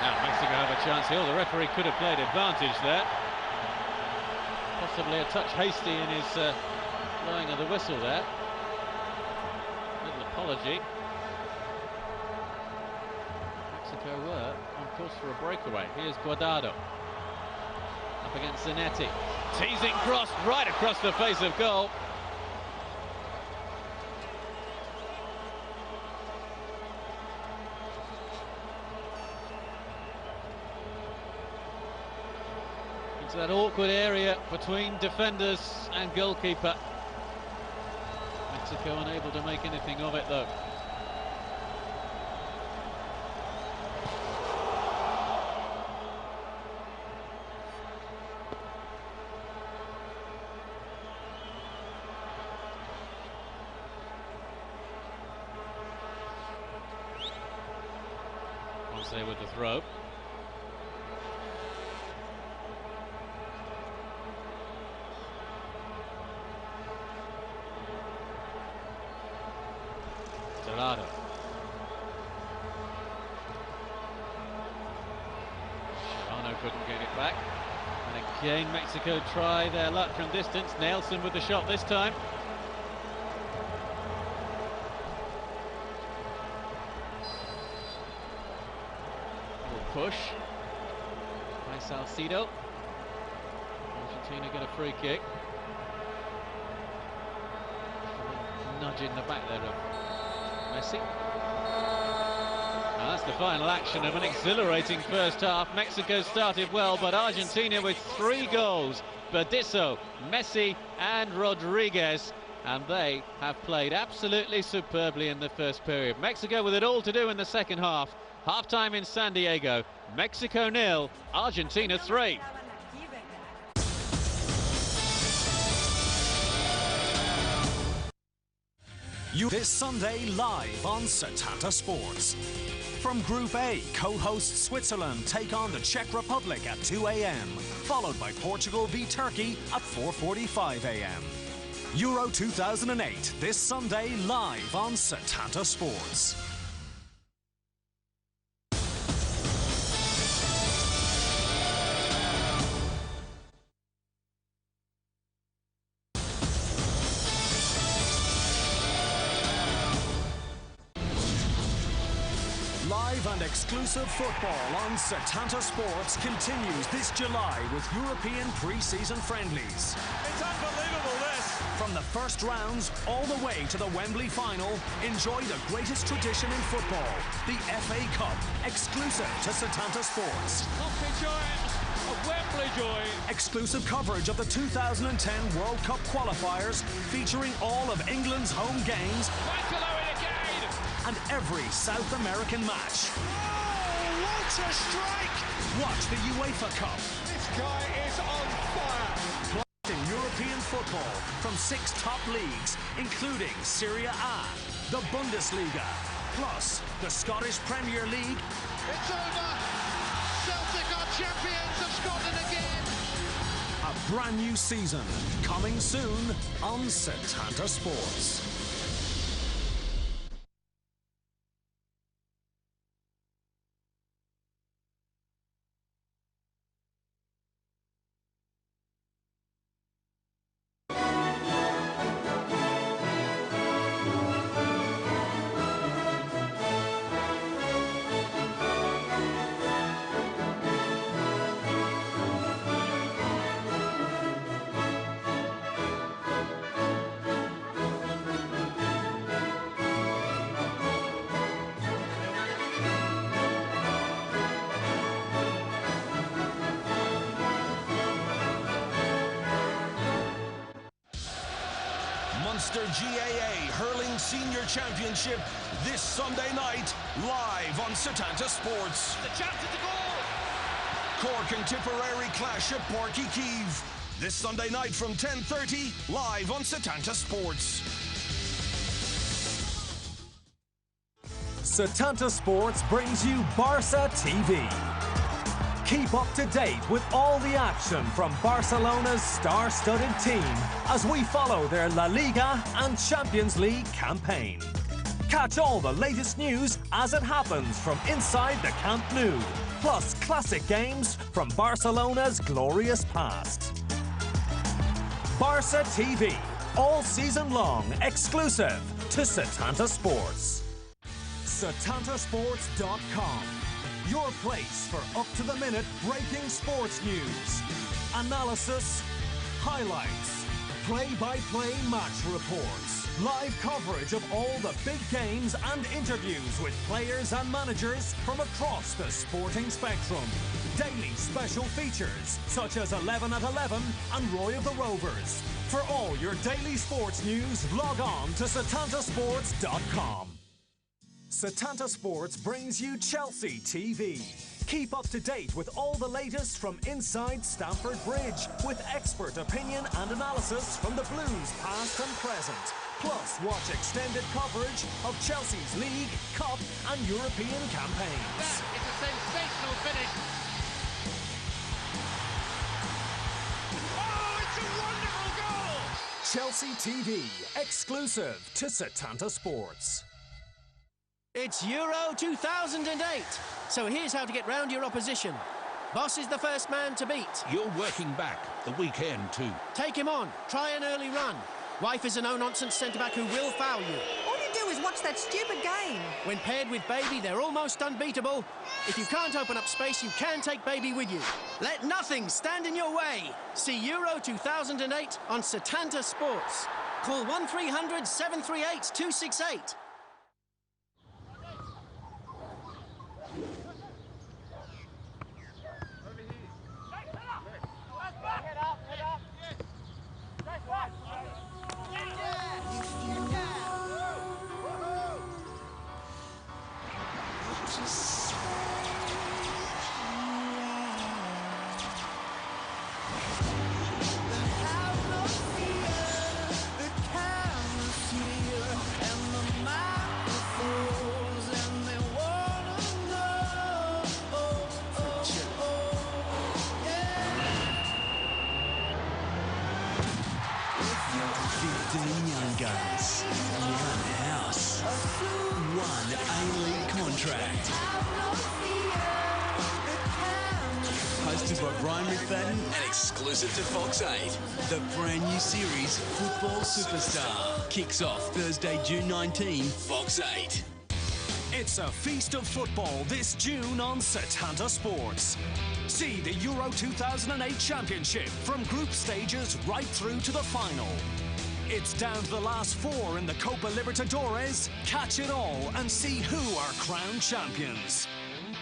Now Mexico have a chance here. The referee could have played advantage there. Possibly a touch hasty in his blowing of the whistle there. Little apology. Mexico were on course for a breakaway. Here's Guardado. Up against Zanetti. Teasing cross right across the face of goal. Into that awkward area between defenders and goalkeeper. Mexico unable to make anything of it though. Once there with the throw. Mascherano couldn't get it back. And again Mexico try their luck from distance. Nelson with the shot this time. Little push by Salcido. Argentina get a free kick. Nudge in the back there of Messi. Now that's the final action of an exhilarating first half. Mexico started well, but Argentina with 3 goals. Burdisso, Messi and Rodriguez. And they have played absolutely superbly in the first period. Mexico with it all to do in the second half. Half-time in San Diego. Mexico 0, Argentina 3. This Sunday live on Setanta Sports. From Group A, co-hosts Switzerland take on the Czech Republic at 2 a.m, followed by Portugal v Turkey at 4:45 a.m. Euro 2008, this Sunday live on Setanta Sports. Live and exclusive football on Setanta Sports continues this July with European pre-season friendlies. It's unbelievable, this! From the first rounds all the way to the Wembley final, enjoy the greatest tradition in football, the FA Cup, exclusive to Setanta Sports. Coffee giant of Wembley joy. Exclusive coverage of the 2010 World Cup qualifiers, featuring all of England's home games and every South American match. Oh, what a strike! Watch the UEFA Cup. This guy is on fire. In European football from 6 top leagues, including Serie A, the Bundesliga, plus the Scottish Premier League. It's over. Celtic are champions of Scotland again. A brand new season coming soon on Setanta Sports. Munster GAA Hurling Senior Championship this Sunday night, live on Setanta Sports. The chance at the goal! Cork and Tipperary clash at Porky Kiev. This Sunday night from 10:30, live on Setanta Sports. Setanta Sports brings you Barca TV. Keep up to date with all the action from Barcelona's star-studded team as we follow their La Liga and Champions League campaign. Catch all the latest news as it happens from inside the Camp Nou, plus classic games from Barcelona's glorious past. Barca TV, all season long, exclusive to SETANTA Sports. SETANTAsports.com, your place for up-to-the-minute breaking sports news, analysis, highlights, play-by-play match reports, live coverage of all the big games and interviews with players and managers from across the sporting spectrum. Daily special features such as 11 at 11 and Roy of the Rovers. For all your daily sports news, log on to SETANTAsports.com. SETANTA Sports brings you Chelsea TV. Keep up to date with all the latest from inside Stamford Bridge with expert opinion and analysis from the Blues past and present. Plus, watch extended coverage of Chelsea's League, Cup and European campaigns. That is a sensational finish. Oh, it's a wonderful goal! Chelsea TV, exclusive to SETANTA Sports. It's Euro 2008, so here's how to get round your opposition. Boss is the first man to beat. You're working back the weekend too. Take him on, try an early run. Wife is a no-nonsense centre-back who will foul you. All you do is watch that stupid game. When paired with Baby, they're almost unbeatable. If you can't open up space, you can take Baby with you. Let nothing stand in your way. See Euro 2008 on SETANTA Sports. Call 1300 738 268. Hosted by Brian McFadden and exclusive to Fox 8. The brand new series, Football Superstar, kicks off Thursday, June 19, Fox 8. It's a feast of football this June on SETANTA Sports. See the Euro 2008 Championship from group stages right through to the final. It's down to the last four in the Copa Libertadores. Catch it all and see who are crowned champions.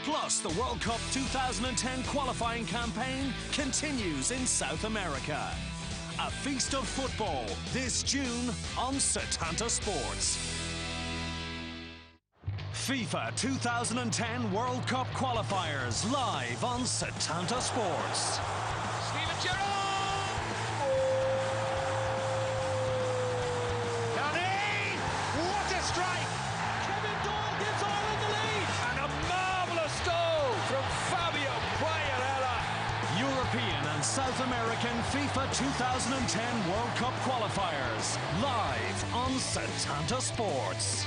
Plus, the World Cup 2010 qualifying campaign continues in South America. A feast of football this June on SETANTA Sports. FIFA 2010 World Cup qualifiers live on SETANTA Sports. Steven Gerrard! Johnny! What a strike! Kevin Doyle gives Ireland the lead! And a marvellous goal from Fabio Quagliarella. European and South American FIFA 2010 World Cup qualifiers live on SETANTA Sports.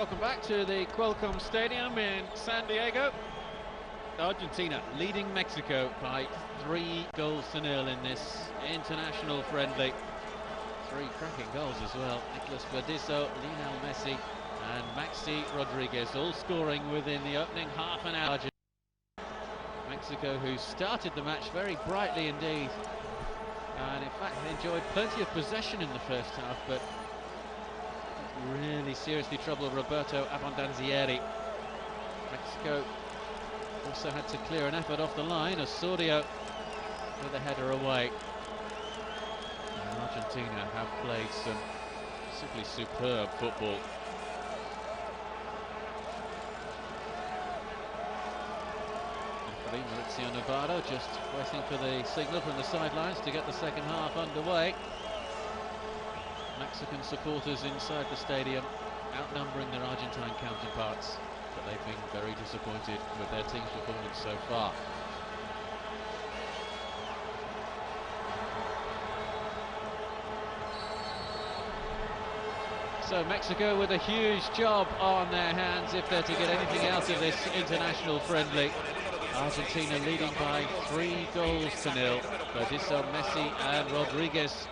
Welcome back to the Qualcomm Stadium in San Diego. Argentina leading Mexico by 3-0 in this international friendly. 3 cracking goals as well. Nicolás Burdisso, Lionel Messi and Maxi Rodriguez all scoring within the opening half an hour. Mexico, who started the match very brightly indeed, and in fact enjoyed plenty of possession in the first half, but really seriously troubled Roberto Abbondanzieri. Mexico also had to clear an effort off the line. Osorio with a header away. And Argentina have played some simply superb football. Mauricio Navarro just waiting for the signal from the sidelines to get the second half underway. Mexican supporters inside the stadium outnumbering their Argentine counterparts, but they've been very disappointed with their team's performance so far. So Mexico with a huge job on their hands if they're to get anything out of this international friendly. Argentina leading by 3-0. Burdisso, Messi and Rodriguez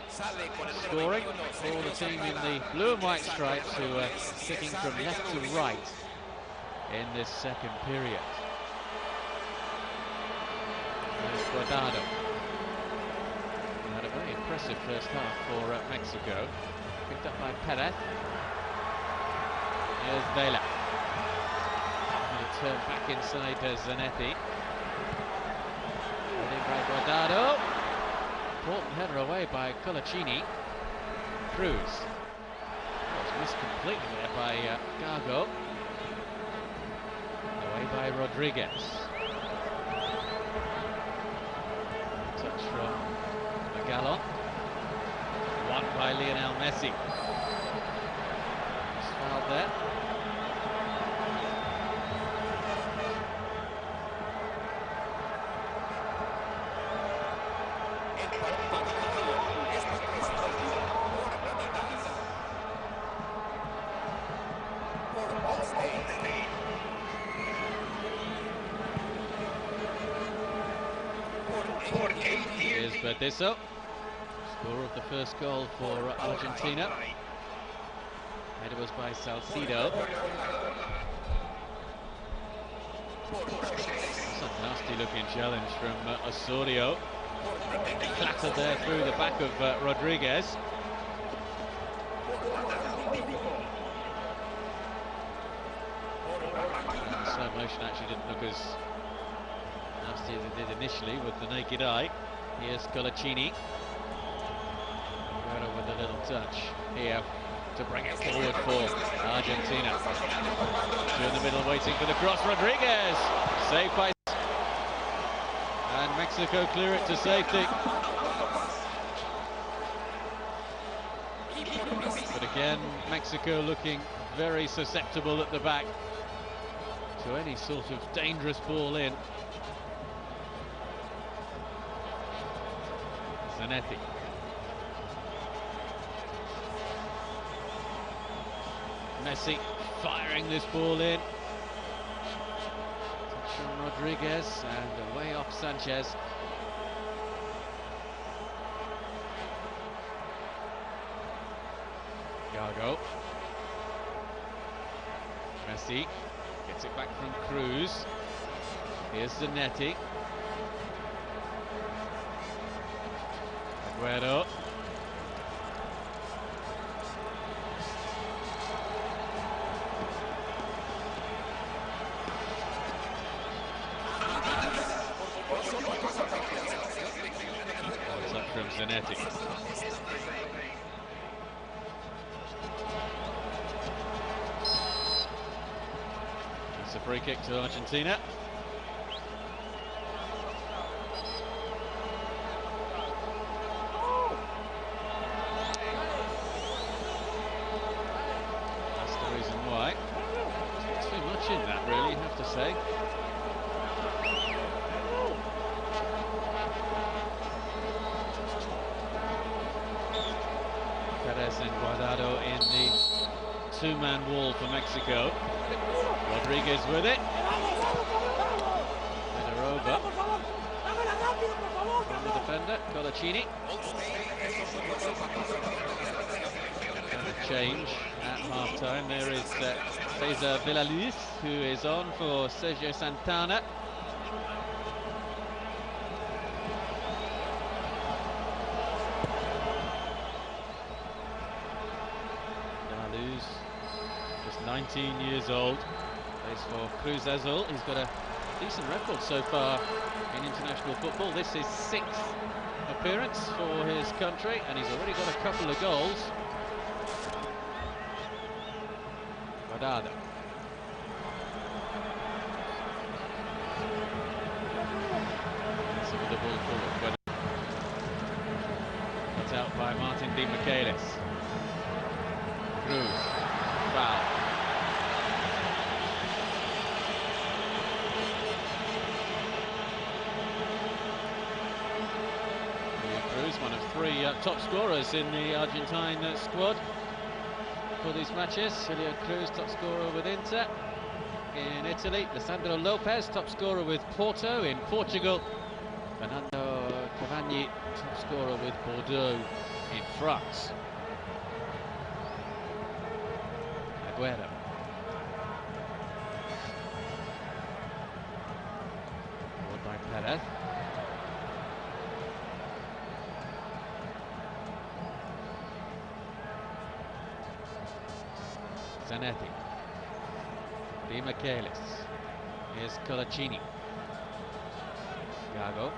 scoring for the team in the blue and white stripes, who are kicking from left to right in this second period. There's Guardado. He had a very impressive first half for Mexico. Picked up by Perez. Here's Vela. Turn back inside Zanetti. Heading by Guardado. Important header away by Coloccini. Cruz. Was missed completely there by Gago. Away by Rodriguez. Touch from Gallon. Won by Lionel Messi. He's fouled there. Here's Burdisso, scorer of the first goal for Argentina. Header was by Salcido. That's a nasty looking challenge from Osorio. Clattered there through the back of Rodriguez. Slow motion actually didn't look as nasty as it did initially with the naked eye. Here's Coloccini. Agüero with a little touch here to bring it forward for Argentina. Two in the middle waiting for the cross. Rodriguez saved by, and Mexico clear it to safety. But again, Mexico looking very susceptible at the back to any sort of dangerous ball in. Zanetti. Messi firing this ball in. Touch from Rodriguez and away off Sanchez. Gago. Messi gets it back from Cruz. Here's Zanetti. Agüero. Touch from Zanetti. It's a free kick to Argentina. In that, really, you have to say. Perez and Guardado in the two-man wall for Mexico. Rodriguez with it. Header over from the defender, Coloccini. Change at half-time. There is Cesar Villaluz, who is on for Sergio Santana. Villaluz, just 19 years old, plays for Cruz Azul. He's got a decent record so far in international football. This is 6th appearance for his country, and he's already got a couple of goals. Guardado. Some of the ball forward. Cut out by Martín Demichelis. Cruz. Foul. Cruz, one of 3 top scorers in the Argentine squad for these matches. Julio Cruz, top scorer with Inter in Italy. Lisandro Lopez, top scorer with Porto in Portugal. Fernando Cavani, top scorer with Bordeaux in France. Agüero. Followed by Perez. Zanetti. Demichelis. Here's Coloccini. Gago.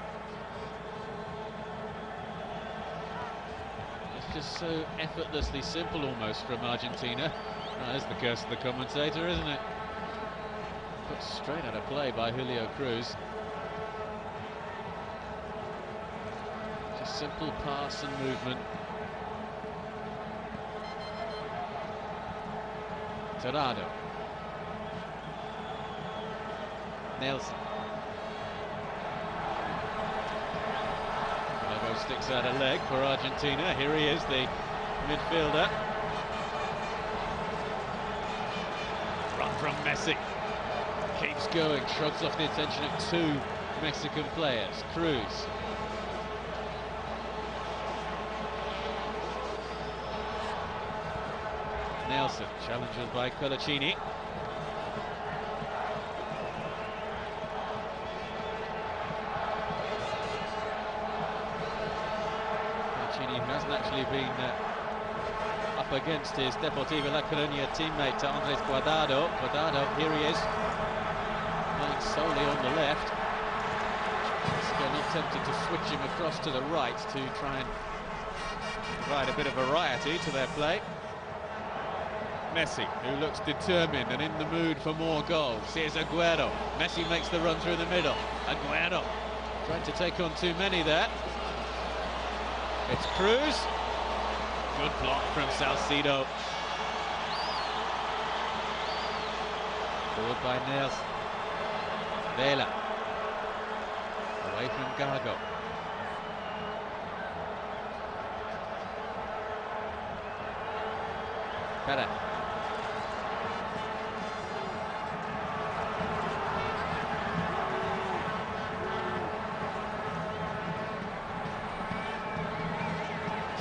It's just so effortlessly simple almost from Argentina. That's the curse of the commentator, isn't it? Put straight out of play by Julio Cruz. Just simple pass and movement. Torrado. Nelson. Gago sticks out a leg for Argentina. Here he is, the midfielder. Run from Messi. Keeps going, shrugs off the attention of 2 Mexican players. Cruz. Nelson, challenged by Coloccini. Coloccini, who hasn't actually been up against his Deportivo La Coruña teammate Andrés Guardado. Guardado, here he is, playing solely on the left. Mexico not tempted to switch him across to the right to try and provide a bit of variety to their play. Messi, who looks determined and in the mood for more goals. Here's Agüero. Messi makes the run through the middle. Agüero trying to take on too many there. It's Cruz. Good block from Salcido. Forward by Nelson. Vela. Away from Gago. Perez.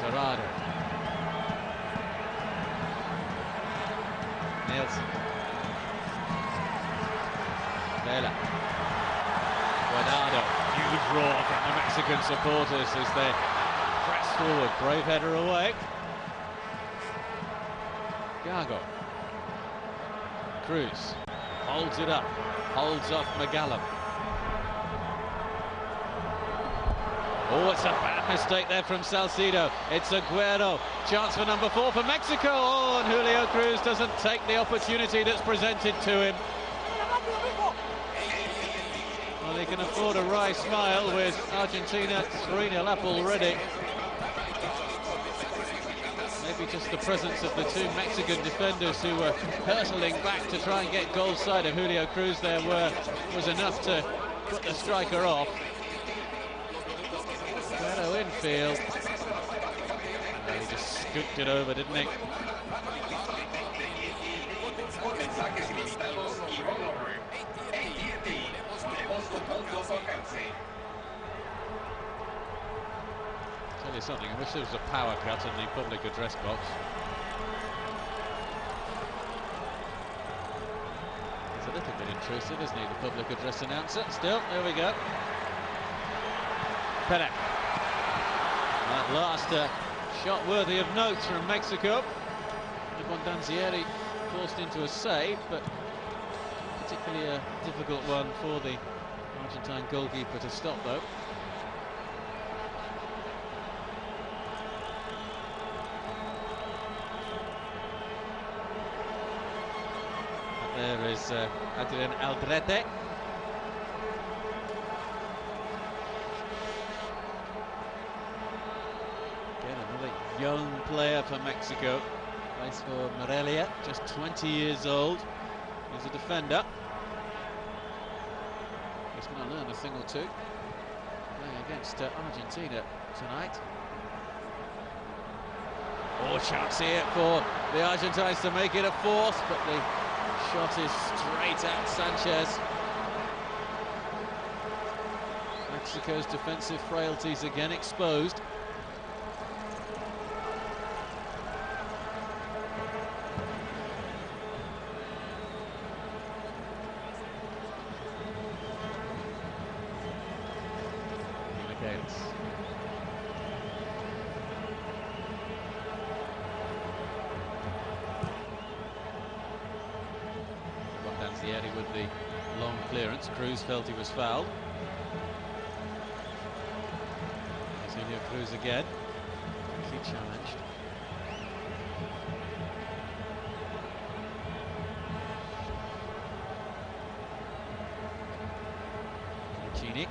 Torrado. Nelson. Vela. Guardado. Huge roar from the Mexican supporters as they press forward. Brave header away. Gago. Cruz. Holds it up. Holds off Magallan. Oh, it's a bad mistake there from Salcido. It's Agüero. Chance for number 4 for Mexico. Oh, and Julio Cruz doesn't take the opportunity that's presented to him. Well, he can afford a wry smile with Argentina 3-0 up already. Maybe just the presence of the 2 Mexican defenders who were hurtling back to try and get goal side of Julio Cruz there was enough to put the striker off. Agüero infield. He just scooped it over, didn't he? con mensajes ilimitados y rollover. AT&T, ponemos tu mundo a su alcance. Tell you something, I wish there was a power cut in the public address box. It's a little bit intrusive, isn't he, the public address announcer? Still, there we go. Pele. At last, shot worthy of note from Mexico. Abbondanzieri forced into a save, but particularly a difficult one for the Argentine goalkeeper to stop, though. There is Adrian Aldrete. Again, another young player for Mexico. Plays for Morelia, just 20 years old. He's a defender. He's going to learn a thing or two. Playing against Argentina tonight. Oh, chance here for the Argentines to make it a fourth, but the shot is straight at Sanchez. Mexico's defensive frailties again exposed. Abbondanzieri with the long clearance. Cruz felt he was fouled. Julio Cruz again. Key challenged. Coloccini.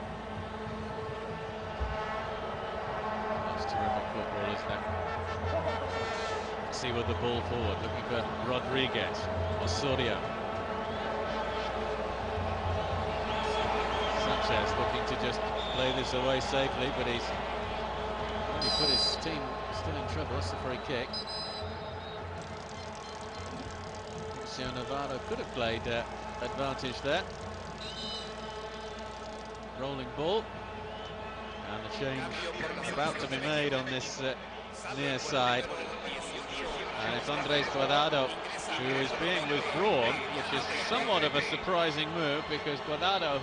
That's terrific football, isn't it? See with the ball forward, looking for Rodriguez. Osorio. Sanchez looking to just play this away safely, but he's really put his team still in trouble. That's the free kick. Navarro could have played advantage there. Rolling ball. And the change about to be made on this near side. And it's Andres Guardado who is being withdrawn, which is somewhat of a surprising move because Guardado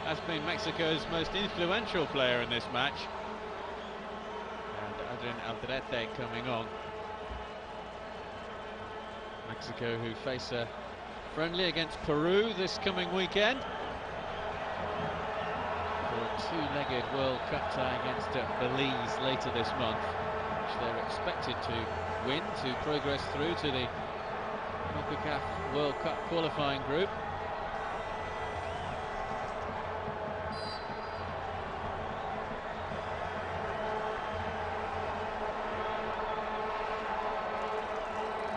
has been Mexico's most influential player in this match. And Adrian Aldrete coming on. Mexico who face a friendly against Peru this coming weekend. For a two-legged World Cup tie against Belize later this month, which they're expected to win to progress through to the CONCACAF World Cup qualifying group.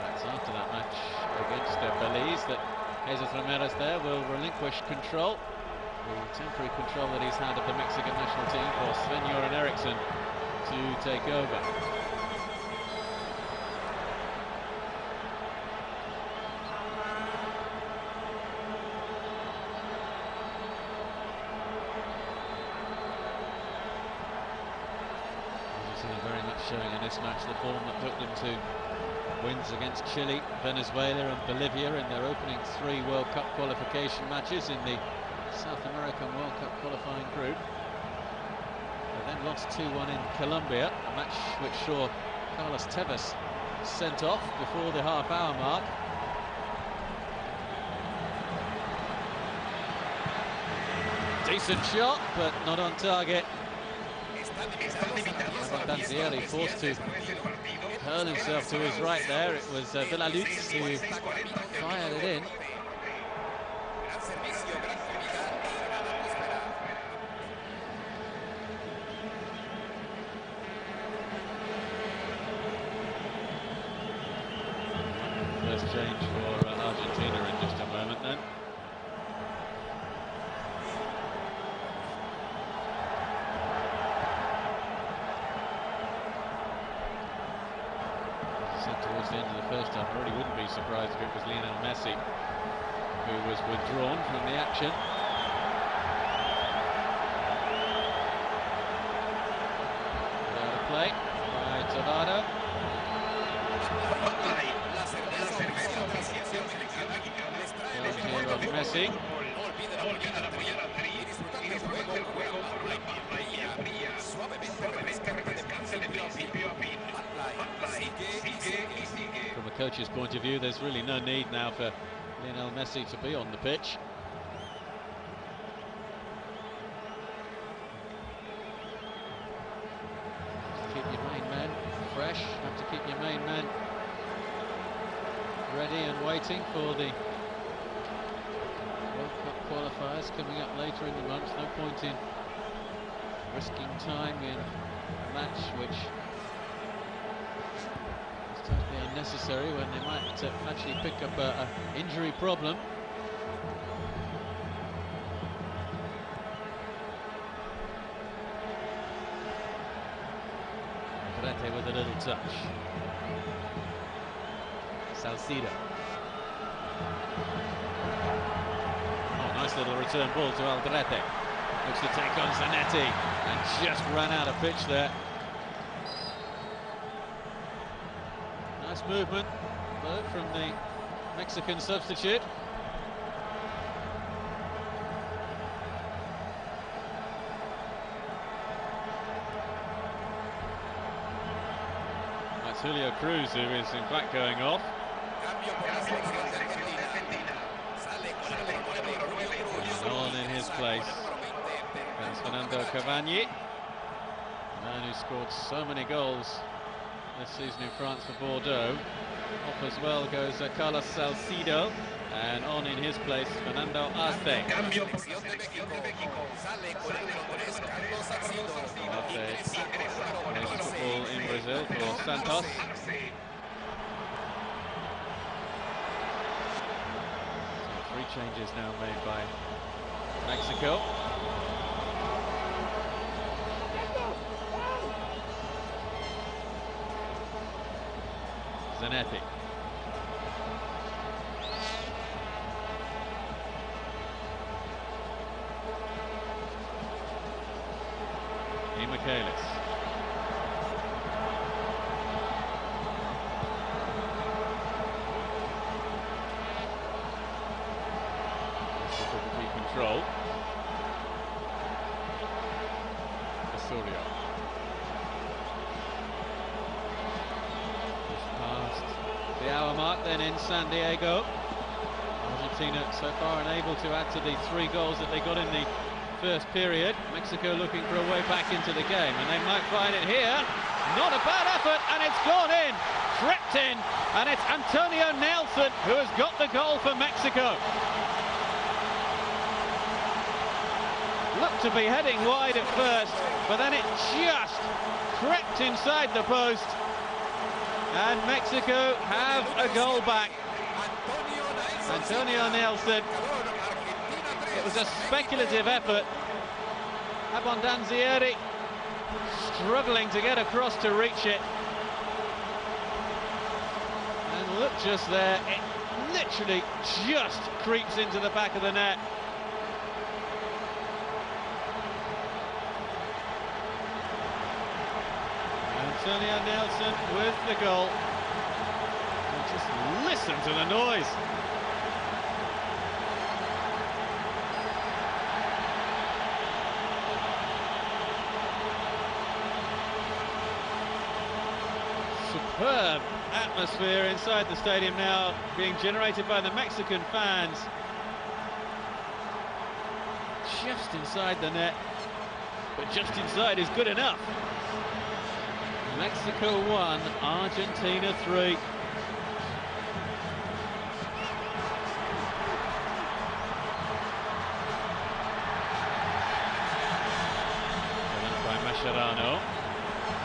That's after that match against Belize that Jesus Ramirez there will relinquish control, the temporary control that he's had of the Mexican national team, for Sven-Göran Eriksson to take over. Very much showing in this match the form that took them to wins against Chile, Venezuela and Bolivia in their opening 3 World Cup qualification matches in the South American World Cup qualifying group. They then lost 2-1 in Colombia, a match which saw Carlos Tevez sent off before the half-hour mark. Decent shot, but not on target. Abbondanzieri forced to hurl himself to his right there. It was Villaluz who fired it in. First change for Argentina in just a moment then. towards the end of the first half. I really wouldn't be surprised if it was Lionel Messi who was withdrawn from the action. Without a play by Navarro. Here of Messi. From a coach's point of view, there's really no need now for Lionel Messi to be on the pitch. Keep your main man fresh, have to keep your main man ready and waiting for the World Cup qualifiers coming up later in the month. No point in risking time in a match which is totally unnecessary when they might actually pick up an injury problem. Alderete with a little touch. Salcido. Oh, nice little return ball to Alderete. Looks to take on Zanetti and just ran out of pitch there. Nice movement, though, from the Mexican substitute. That's Julio Cruz who is in fact going off. And on in his place. That's Fernando Cavani, the man who scored so many goals this season in France for Bordeaux. Off as well goes Carlos Salcido, and on in his place Fernando Arce. Arce plays football in Brazil for Santos. 3 changes now made by Mexico. Zanetti. Demichelis. Difficulty control. Julio. Just past the hour mark then in San Diego. Argentina so far unable to add to the 3 goals that they got in the first period. Mexico looking for a way back into the game, and they might find it here. Not a bad effort, and it's gone in, tripped in, and it's Antonio Nelson who has got the goal for Mexico. Looked to be heading wide at first, but then it just crept inside the post, and Mexico have a goal back. Antonio Nelson. It was a speculative effort. Abbondanzieri struggling to get across to reach it. And look just there, it literally just creeps into the back of the net. Antonio Nelson with the goal. And just listen to the noise. Superb atmosphere inside the stadium now being generated by the Mexican fans. Just inside the net, but just inside is good enough. Mexico 1, Argentina 3. By Mascherano.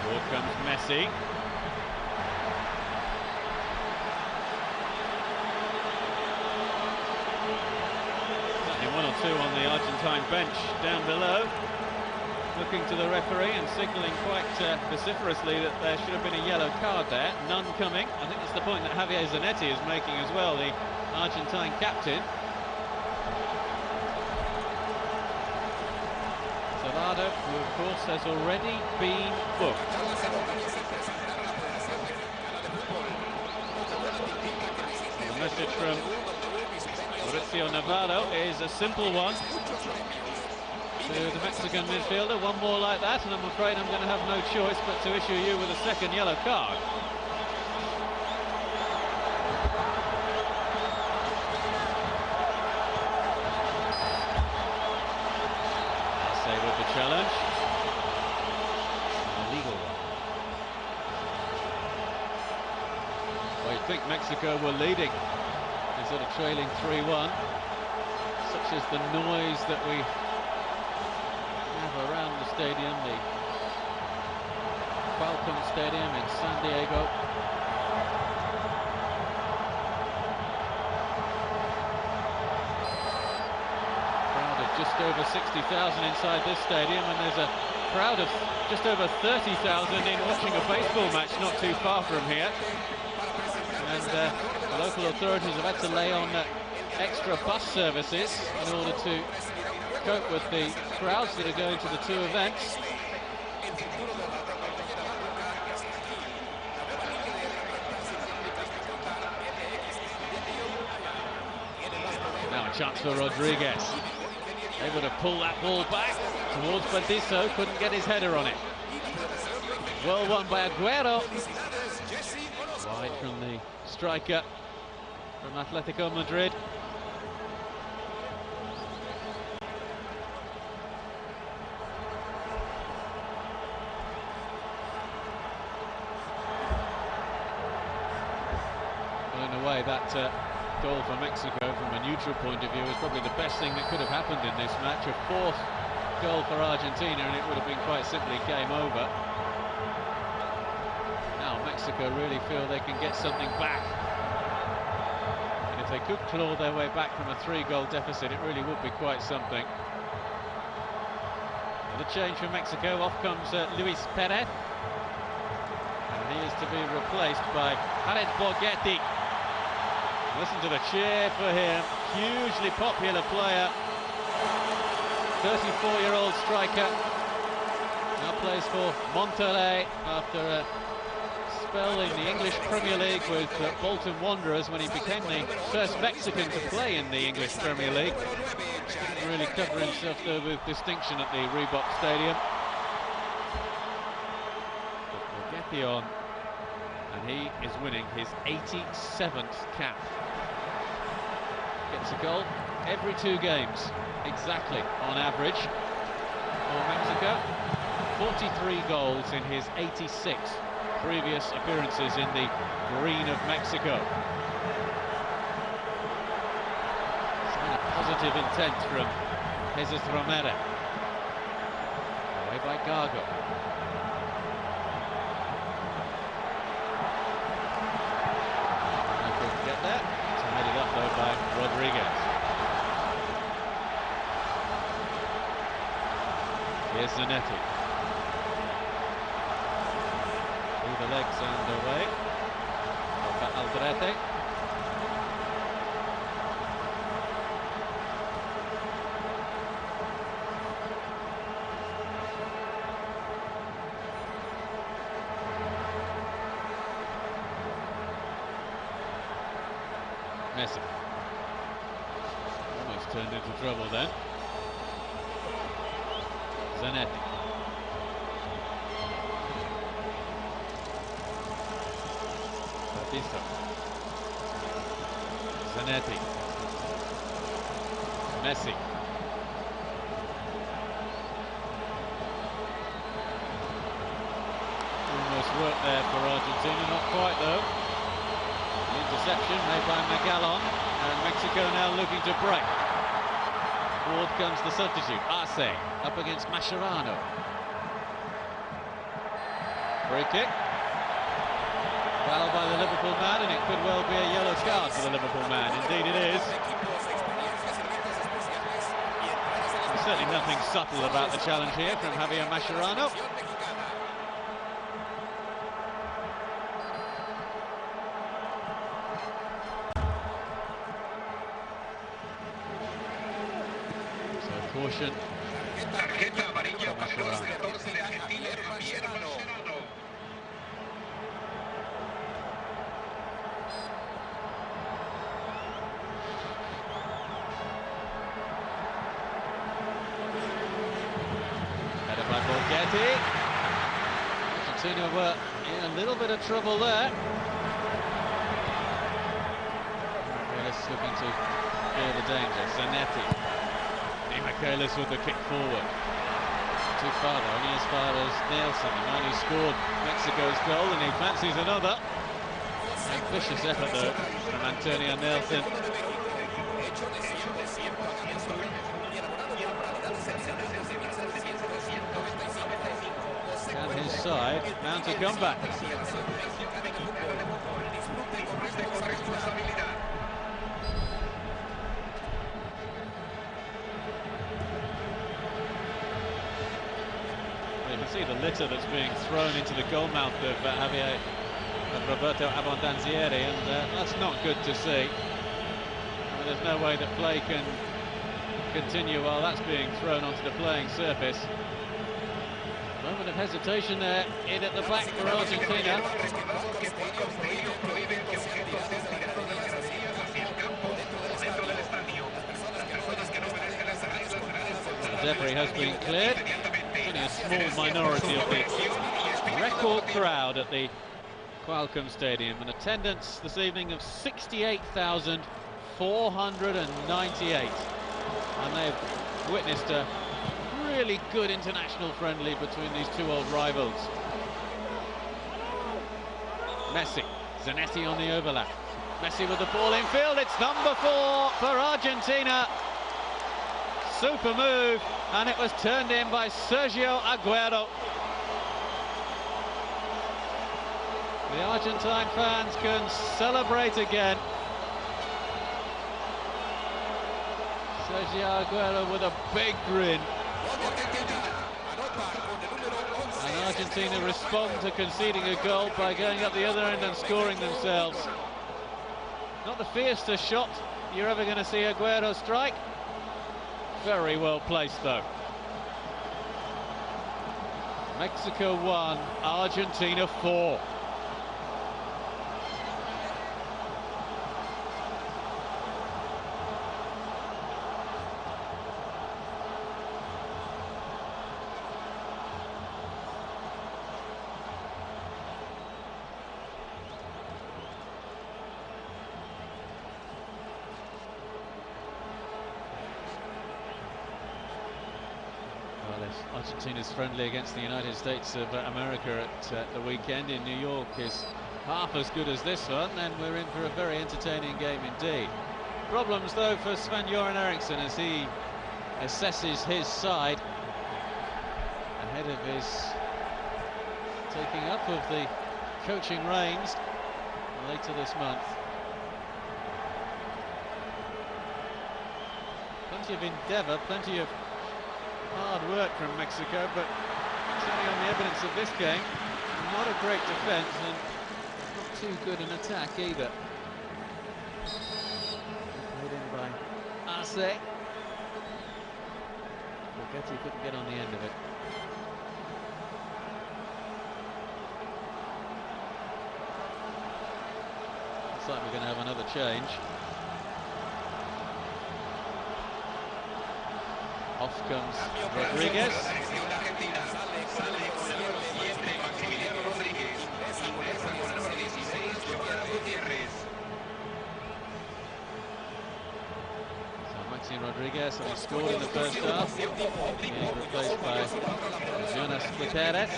Forward comes Messi. Certainly 1 or 2 on the Argentine bench down below. looking to the referee and signalling quite vociferously that there should have been a yellow card there. None coming. I think that's the point that Javier Zanetti is making as well, the Argentine captain. Navarro, who of course has already been booked. The message from Mauricio Navarro is a simple one to the Mexican midfielder. One more like that and I'm afraid I'm going to have no choice but to issue you with a second yellow card. With the challenge, an illegal one. Well, you'd think Mexico were leading instead of trailing 3-1. Such is the noise that we have around the stadium, the Qualcomm Stadium in San Diego. Just over 60,000 inside this stadium, and there's a crowd of just over 30,000 in watching a baseball match not too far from here. And the local authorities have had to lay on extra bus services in order to cope with the crowds that are going to the two events. Now a chance for Rodriguez. Able to pull that ball back towards Burdisso, couldn't get his header on it. Well won by Agüero. Wide from the striker from Atletico Madrid. Well, in a way, that goal for Mexico from a neutral point of view is probably the best thing that could have happened in this match. A fourth goal for Argentina and it would have been quite simply game over. Now Mexico really feel they can get something back, and if they could claw their way back from a 3-goal deficit, it really would be quite something. The change for Mexico. Off comes Luis Perez, and he is to be replaced by Jared Borghetti. Listen to the cheer for him. Hugely popular player. 34-year-old striker. Now plays for Monterrey after a spell in the English Premier League with Bolton Wanderers when he became the first Mexican to play in the English Premier League. Didn't really cover himself though with distinction at the Reebok Stadium. But Borghetti on, and he is winning his 87th cap. Gets a goal every 2 games, exactly, on average, for Mexico. 43 goals in his 86 previous appearances in the green of Mexico. Sign of positive intent from Jesus Romero. Away by Gago. He couldn't get there. Headed up though by Rodriguez. Here's Zanetti. Through the legs and away. Aldrete. Messi. Almost turned into trouble then. Zanetti. Burdisso. Zanetti. Messi. Almost worked there for Argentina, not quite though. Interception made by Magallon, and Mexico now looking to break. Forward comes the substitute, Arce, up against Mascherano. Free kick. Foul by the Liverpool man, and it could well be a yellow card for the Liverpool man. Indeed it is. certainly nothing subtle about the challenge here from Javier Mascherano. So caution. Tarjeta amarilla para el 14 de Argentina, Javier. Argentina were in a little bit of trouble there. Nicolás looking to clear the danger. Zanetti. Demichelis with the kick forward. Too far though, only as far as Nelson, the man who scored Mexico's goal, and he fancies another. Ambitious effort though from Antonio Nelson. And his side mount a comeback. You can see the litter that's being thrown into the goal mouth of Javier and Roberto Abbondanzieri, and that's not good to see. I mean, there's no way that play can continue while that's being thrown onto the playing surface. Moment of hesitation there, in at the back for Argentina. The debris has been cleared. Only a small minority of the record crowd at the Qualcomm Stadium. An attendance this evening of 68,498. And they've witnessed a really good international friendly between these two old rivals. Messi, Zanetti on the overlap. Messi with the ball in field. It's number 4 for Argentina. Super move, and it was turned in by Sergio Agüero. The Argentine fans can celebrate again. Sergio Agüero with a big grin. And Argentina respond to conceding a goal by going up the other end and scoring themselves. Not the fiercest shot you're ever going to see Agüero strike. Very well placed though. Mexico 1, Argentina 4. Argentina's friendly against the United States of America at the weekend in New York is half as good as this one, then we're in for a very entertaining game indeed. Problems though for Sven-Göran Eriksson as he assesses his side ahead of his taking up of the coaching reins later this month. Plenty of endeavour, plenty of hard work from Mexico, but certainly on the evidence of this game, not a great defence and not too good an attack either. Played in by Arce. Goalkeeper couldn't get on the end of it. Looks like we're going to have another change. Off comes Rodriguez. So Maxi Rodriguez, and he scored in the first half. He's replaced by Jonás Gutiérrez.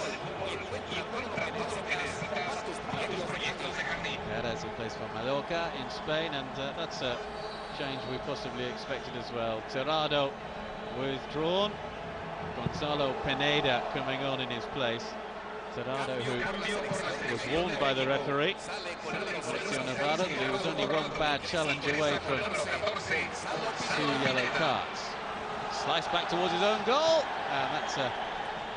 Gutiérrez replaced by Mallorca in Spain, and that's a change we possibly expected as well. Tirado withdrawn. Gonzalo Pineda coming on in his place. Tirado, who was warned by the referee, Mauricio Navarro, that he was only one bad challenge away from 2 yellow cards. Slice back towards his own goal. And that's a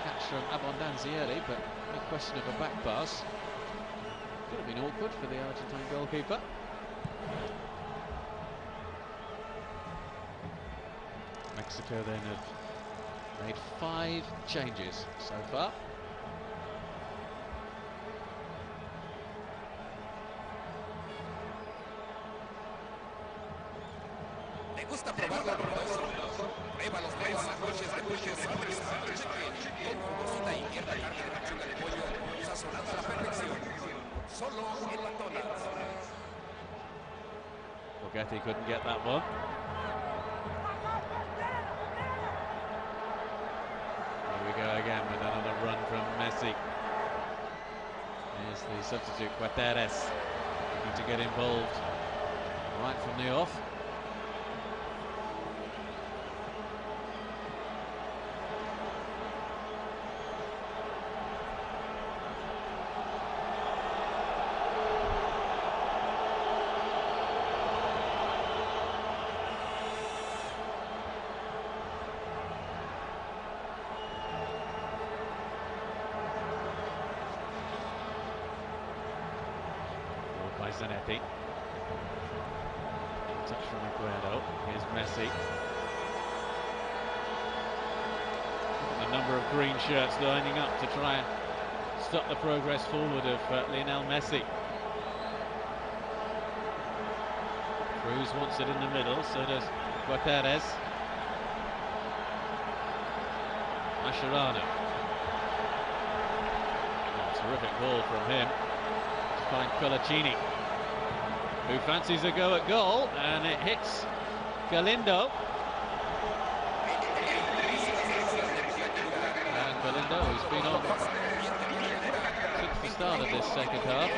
catch from Abbondanzieri, but no question of a back pass. Could have been awkward for the Argentine goalkeeper. Mexico then have made 5 changes so far. ¿Te gusta probar lo novedoso? Prueba los nuevos sándwiches de pollo con jugosita y tierna carne de pechuga de pollo sazonada a la perfección. Solo en McDonald's. Borghetti couldn't get that one. Here we go again with another run from Messi. Here's the substitute, Gutiérrez, looking to get involved right from the off. By Zanetti. Touch from Agüero. Here's Messi. Look at the number of green shirts lining up to try and stop the progress forward of Lionel Messi. Cruz wants it in the middle, so does Gutiérrez. Mascherano. Oh, terrific ball from him. Find Coloccini, who fancies a go at goal, and it hits Galindo. And Galindo, who's been on since the start of this second half.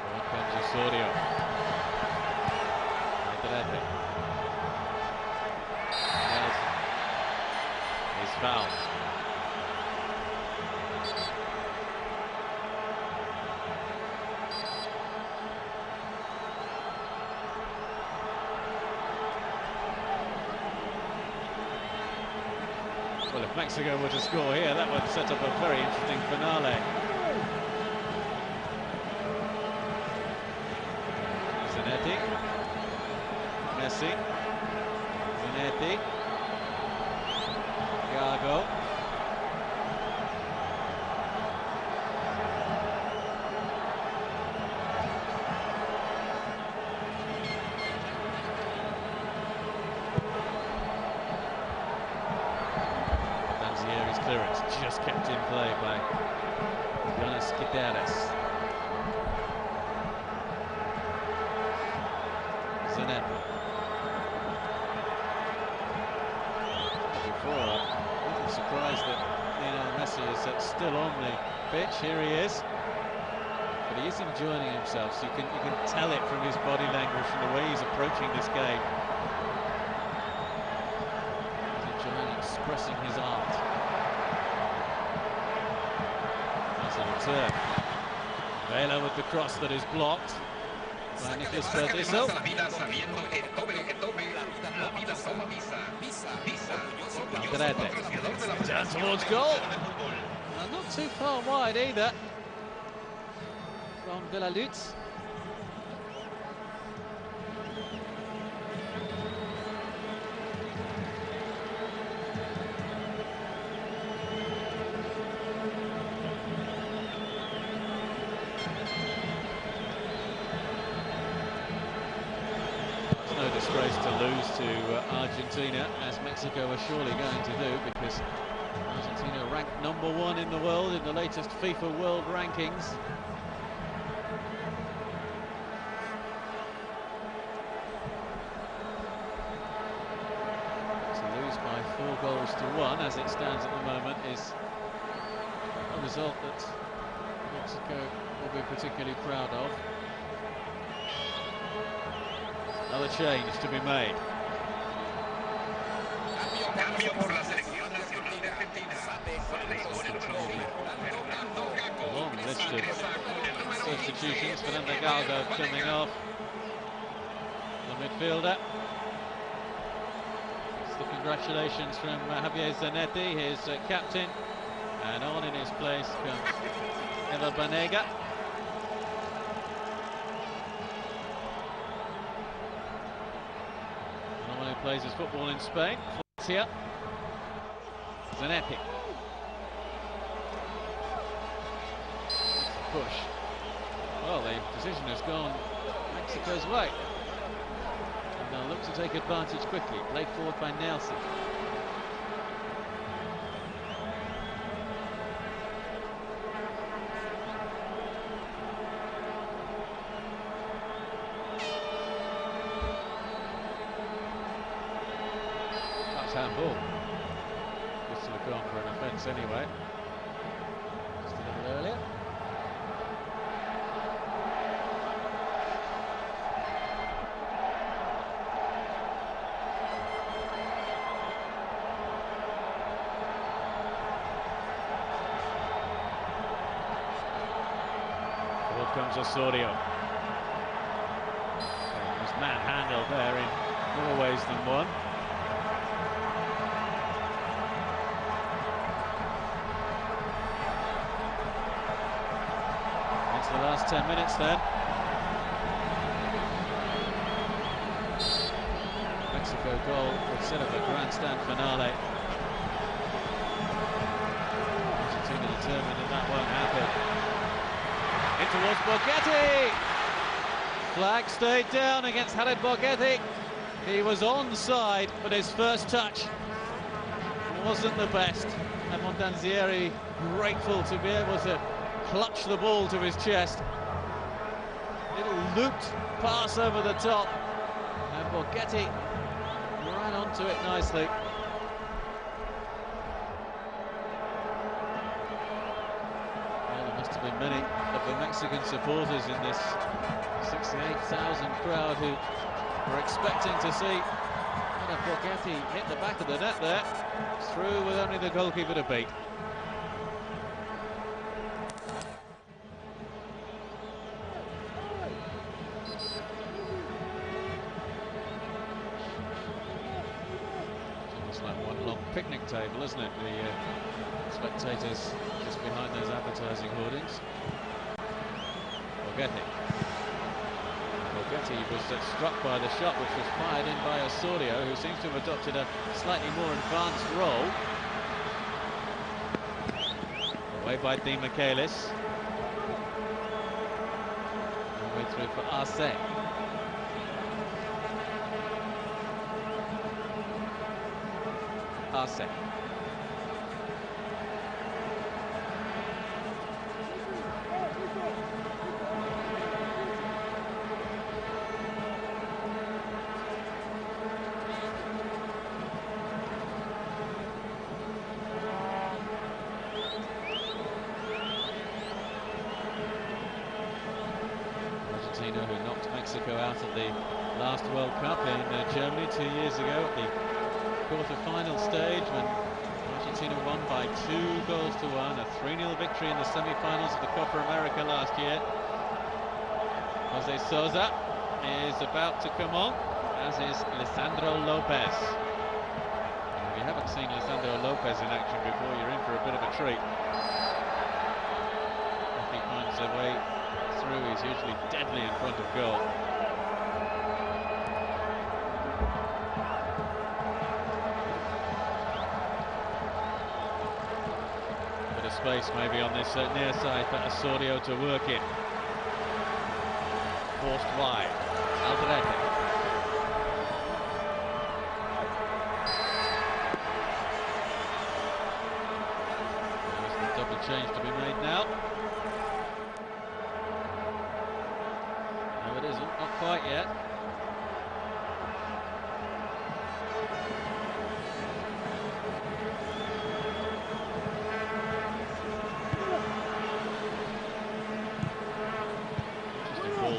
Here comes Osorio. He's fouled. Well, if Mexico were to score here, that would set up a very interesting finale. Zanetti. Messi. Zanetti. Gago. Abbondanzieri's clearance just kept in play by Jonás Gutiérrez. Zanetti. I'm surprised that Lionel Messi is still on the pitch. Here he is, but he is enjoying himself. So you can tell it from his body language, from the way he's approaching this game. He's enjoying expressing his art. That's a return. Vela with the cross that is blocked by Nicolás Burdisso. Down towards goal. Not too far wide either from De La Lutz. It's no disgrace to lose to Argentina, as Mexico are surely going to do, because Argentina ranked #1 in the world in the latest FIFA World Rankings. To lose by 4-1, as it stands at the moment, is a result that Mexico will be particularly proud of. Another change to be made. Cambio por la selección nacional de A long list of substitutions. Fernando Gago coming off. The midfielder. It's the congratulations from Javier Zanetti, his captain. And on in his place comes Banega. No one who plays his football in Spain. Here. Zanetti. Push. Well, the decision has gone Mexico's way. And they'll look to take advantage quickly. Played forward by Nelson. That's handball. This will have gone for an offence anyway. Just a little earlier. Comes Osorio. He was manhandled there in more ways than one. It's the last 10 minutes then. Mexico goal would set up a grandstand finale. Argentina determined that won't happen. In towards Borghetti. Flag stayed down against Javier Borghetti. He was onside, but his first touch wasn't the best. Abbondanzieri grateful to be able to clutch the ball to his chest. Little looped pass over the top, and Borghetti ran onto it nicely. Many of the Mexican supporters in this 68,000 crowd who were expecting to see Borghetti hit the back of the net there, through with only the goalkeeper to beat. It's like one long picnic table, isn't it? The spectators just behind those advertising hoardings. Borghetti was struck by the shot which was fired in by Osorio, who seems to have adopted a slightly more advanced role. Away by Demichelis. All the way through for Arce. Arce. Argentina, who knocked Mexico out at the last World Cup in Germany 2 years ago at the quarter-final stage, when Argentina won by 2-1, a 3-0 victory in the semi-finals of the Copa America last year. Jose Sosa is about to come on, as is Lisandro Lopez. And if you haven't seen Lisandro Lopez in action before, you're in for a bit of a treat. If he finds a way through, he's usually deadly in front of goal. Bit of space maybe on this near side for Osorio to work in. Forced wide. Alderete. There's the double change to be made now. No, it isn't. Not quite yet.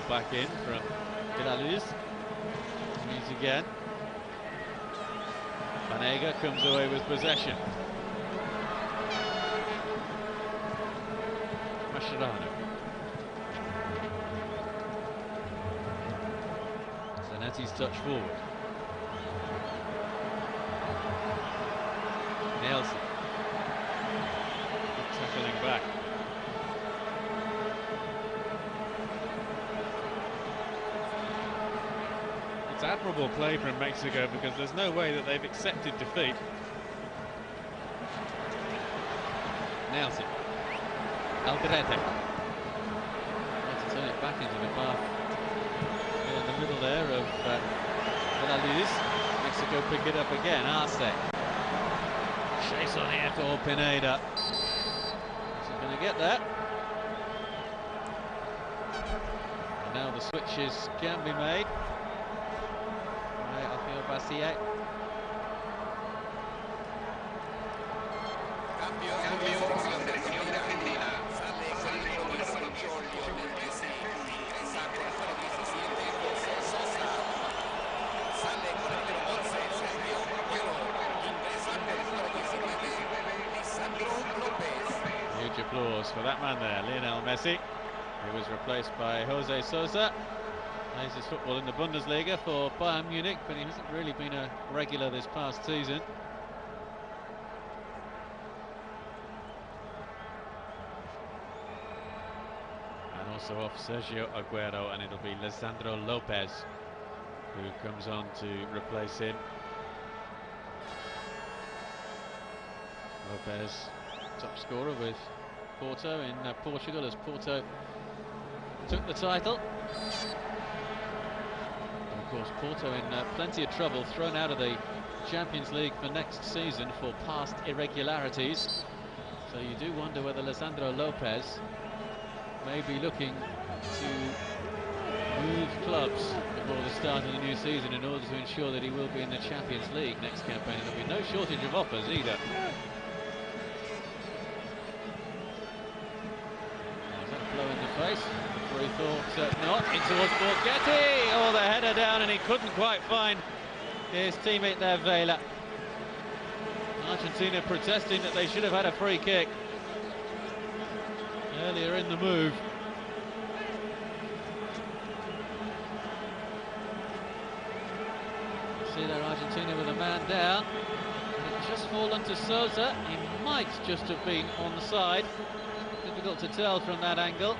Back in from Luz. Means again. Banega comes away with possession. Mascherano. Zanetti's touch forward. Nelson. Good tackling back. It's admirable play from Mexico because there's no way that they've accepted defeat. Nelson. Alderete. Let's turn it back into the path in the middle there of La Luz. Mexico pick it up again. Arce. Chase on here for Pineda. She's going to get that. And now the switches can be made. Bassier. Cambio por la selección de Argentina. Sale con el compromiso Lionel Messi. Ingresa con el número 17, José Sosa. Sale con el número 11, Sergio Agüero. Ingresa con el número 19, Lisandro López. Huge applause for that man there, Lionel Messi. He was replaced by José Sosa. Plays his football in the Bundesliga for Bayern Munich, but he hasn't really been a regular this past season. And also off Sergio Agüero, and it'll be Lisandro López who comes on to replace him. López, top scorer with Porto in Portugal, as Porto took the title. Of course, Porto in plenty of trouble, thrown out of the Champions League for next season for past irregularities. So you do wonder whether Lisandro López may be looking to move clubs before the start of the new season in order to ensure that he will be in the Champions League next campaign. There'll be no shortage of offers either. Is that a blow in the face? He thought not, in towards Borghetti. Oh, the header down, and he couldn't quite find his teammate there, Vela. Argentina protesting that they should have had a free kick earlier in the move. See there, Argentina with a man down. It just fallen to Sosa. He might just have been on the side. Difficult to tell from that angle.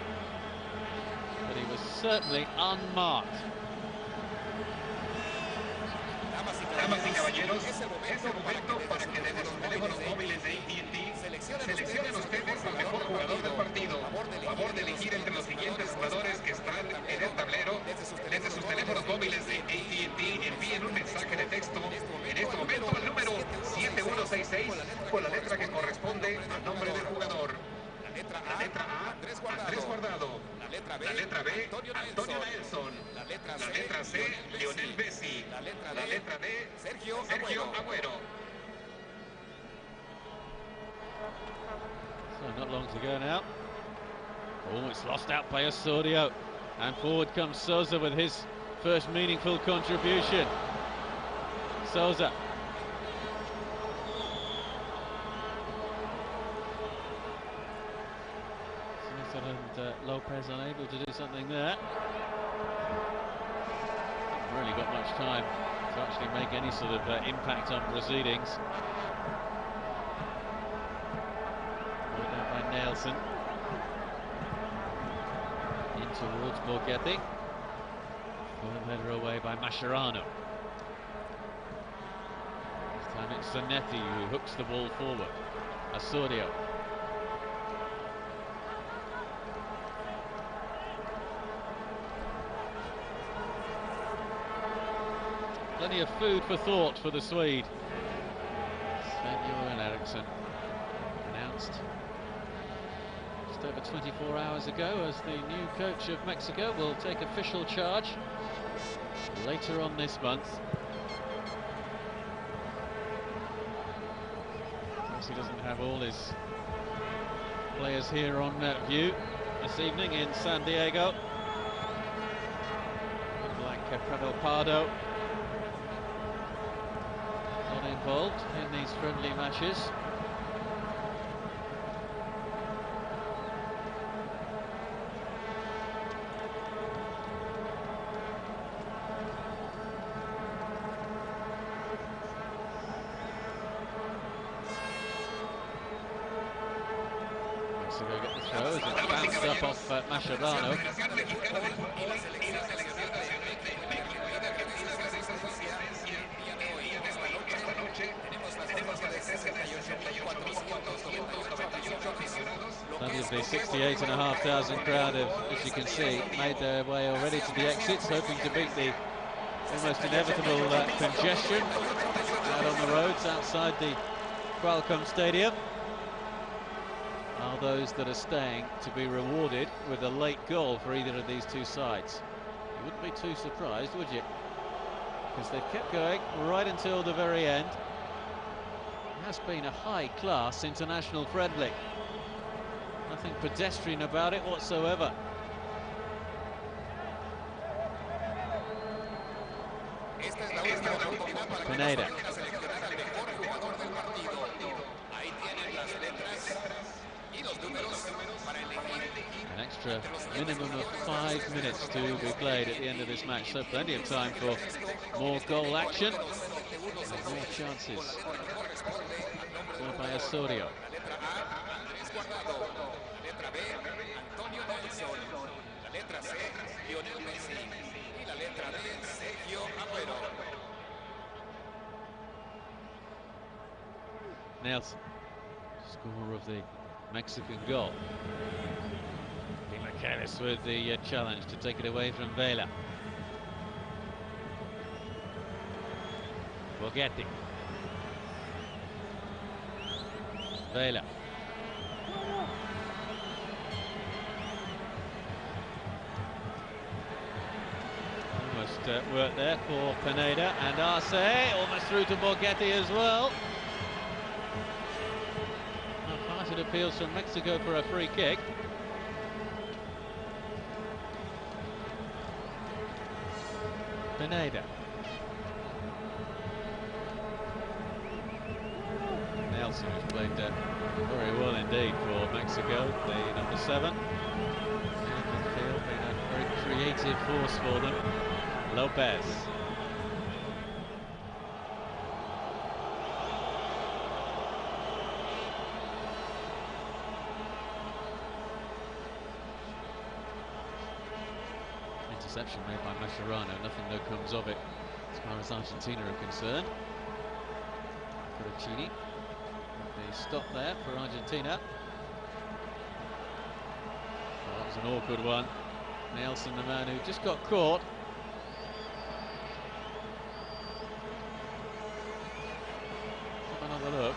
But he was certainly unmarked. Damas y caballeros, es el momento para que desde los teléfonos móviles de AT&T seleccionen ustedes al mejor jugador del partido. Favor de elegir entre los siguientes jugadores que están en el tablero. Desde sus teléfonos móviles de AT&T envíen un mensaje de texto en este momento al número 7166 con la letra que corresponde al nombre del jugador. La letra A, Andrés Guardado. La letra B, Antonio Nelson. La letra C, Lionel Messi. La letra D, Sergio Agüero. So not long to go now. Oh, it's lost out by Osorio. And forward comes Sosa with his first meaningful contribution. Sosa. And Lopez unable to do something there. Hasn't really got much time to actually make any sort of impact on proceedings. Brought out by Nelson. In towards Borghetti. Firm header away by Mascherano. This time it's Zanetti who hooks the ball forward. Osorio. Plenty of food for thought for the Swede. Sven-Göran Eriksson announced just over 24 hours ago as the new coach of Mexico will take official charge later on this month. Of course, he doesn't have all his players here on view this evening in San Diego. Like Pavel Pardo. Involved in these friendly matches. Mexico get the throw as it bounced up off Mascherano. Plenty of the 68,500 crowd have, as you can see, made their way already to the exits, hoping to beat the almost inevitable congestion out on the roads outside the Qualcomm Stadium. Are those that are staying to be rewarded with a late goal for either of these two sides? You wouldn't be too surprised, would you? Because they've kept going right until the very end. It has been a high-class international friendly. Nothing pedestrian about it whatsoever. Pineda. An extra minimum of 5 minutes to be played at the end of this match, so plenty of time for more goal action and more chances. Scored by Osorio. Nelson, scorer of the Mexican goal. Demichelis with the challenge to take it away from Vela. Borghetti. Vela. Almost worked there for Pineda, and Arce almost through to Borghetti as well. Half-hearted appeals from Mexico for a free kick. Pineda. Nelson, who's played very well indeed for Mexico, the number 7. Midfield been a very creative force for them. Lopez. Interception made by Mascherano, nothing though comes of it as far as Argentina are concerned. Coloccini, the stop there for Argentina. Well, that was an awkward one. Nelson, the man who just got caught. Have another look.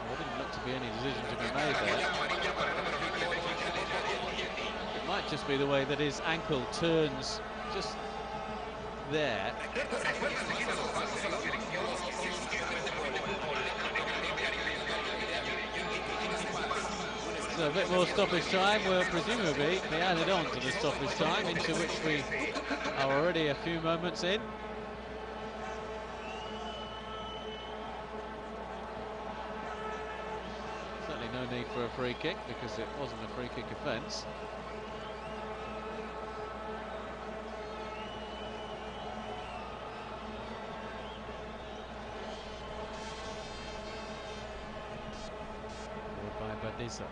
There didn't look to be any decision to be made there. It might just be the way that his ankle turns just there. So a bit more stoppage time will presumably be added on to the stoppage time, into which we are already a few moments in. Certainly no need for a free kick because it wasn't a free kick offence. By Burdisso.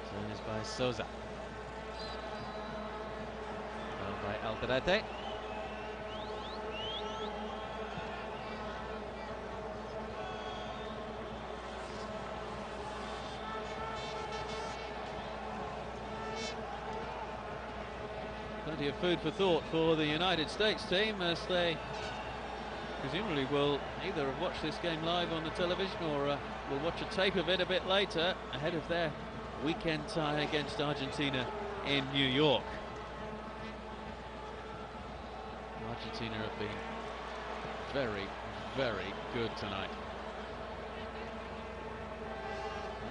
Turn is by Souza. Well by Alderete. Plenty of food for thought for the United States team, as they presumably will either have watched this game live on the television or will watch a tape of it a bit later ahead of their weekend tie against Argentina in New York. Argentina have been very, very good tonight.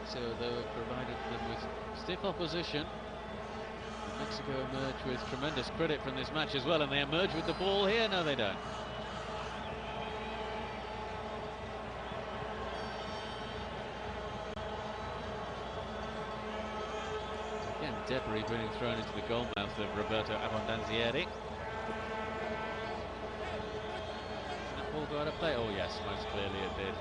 So they have provided them with stiff opposition. Mexico emerge with tremendous credit from this match as well, and they emerge with the ball here. No, they don't. Again, debris being thrown into the goal mouth of Roberto Abbondanzieri. scorecard update? Oh yes, most clearly it did.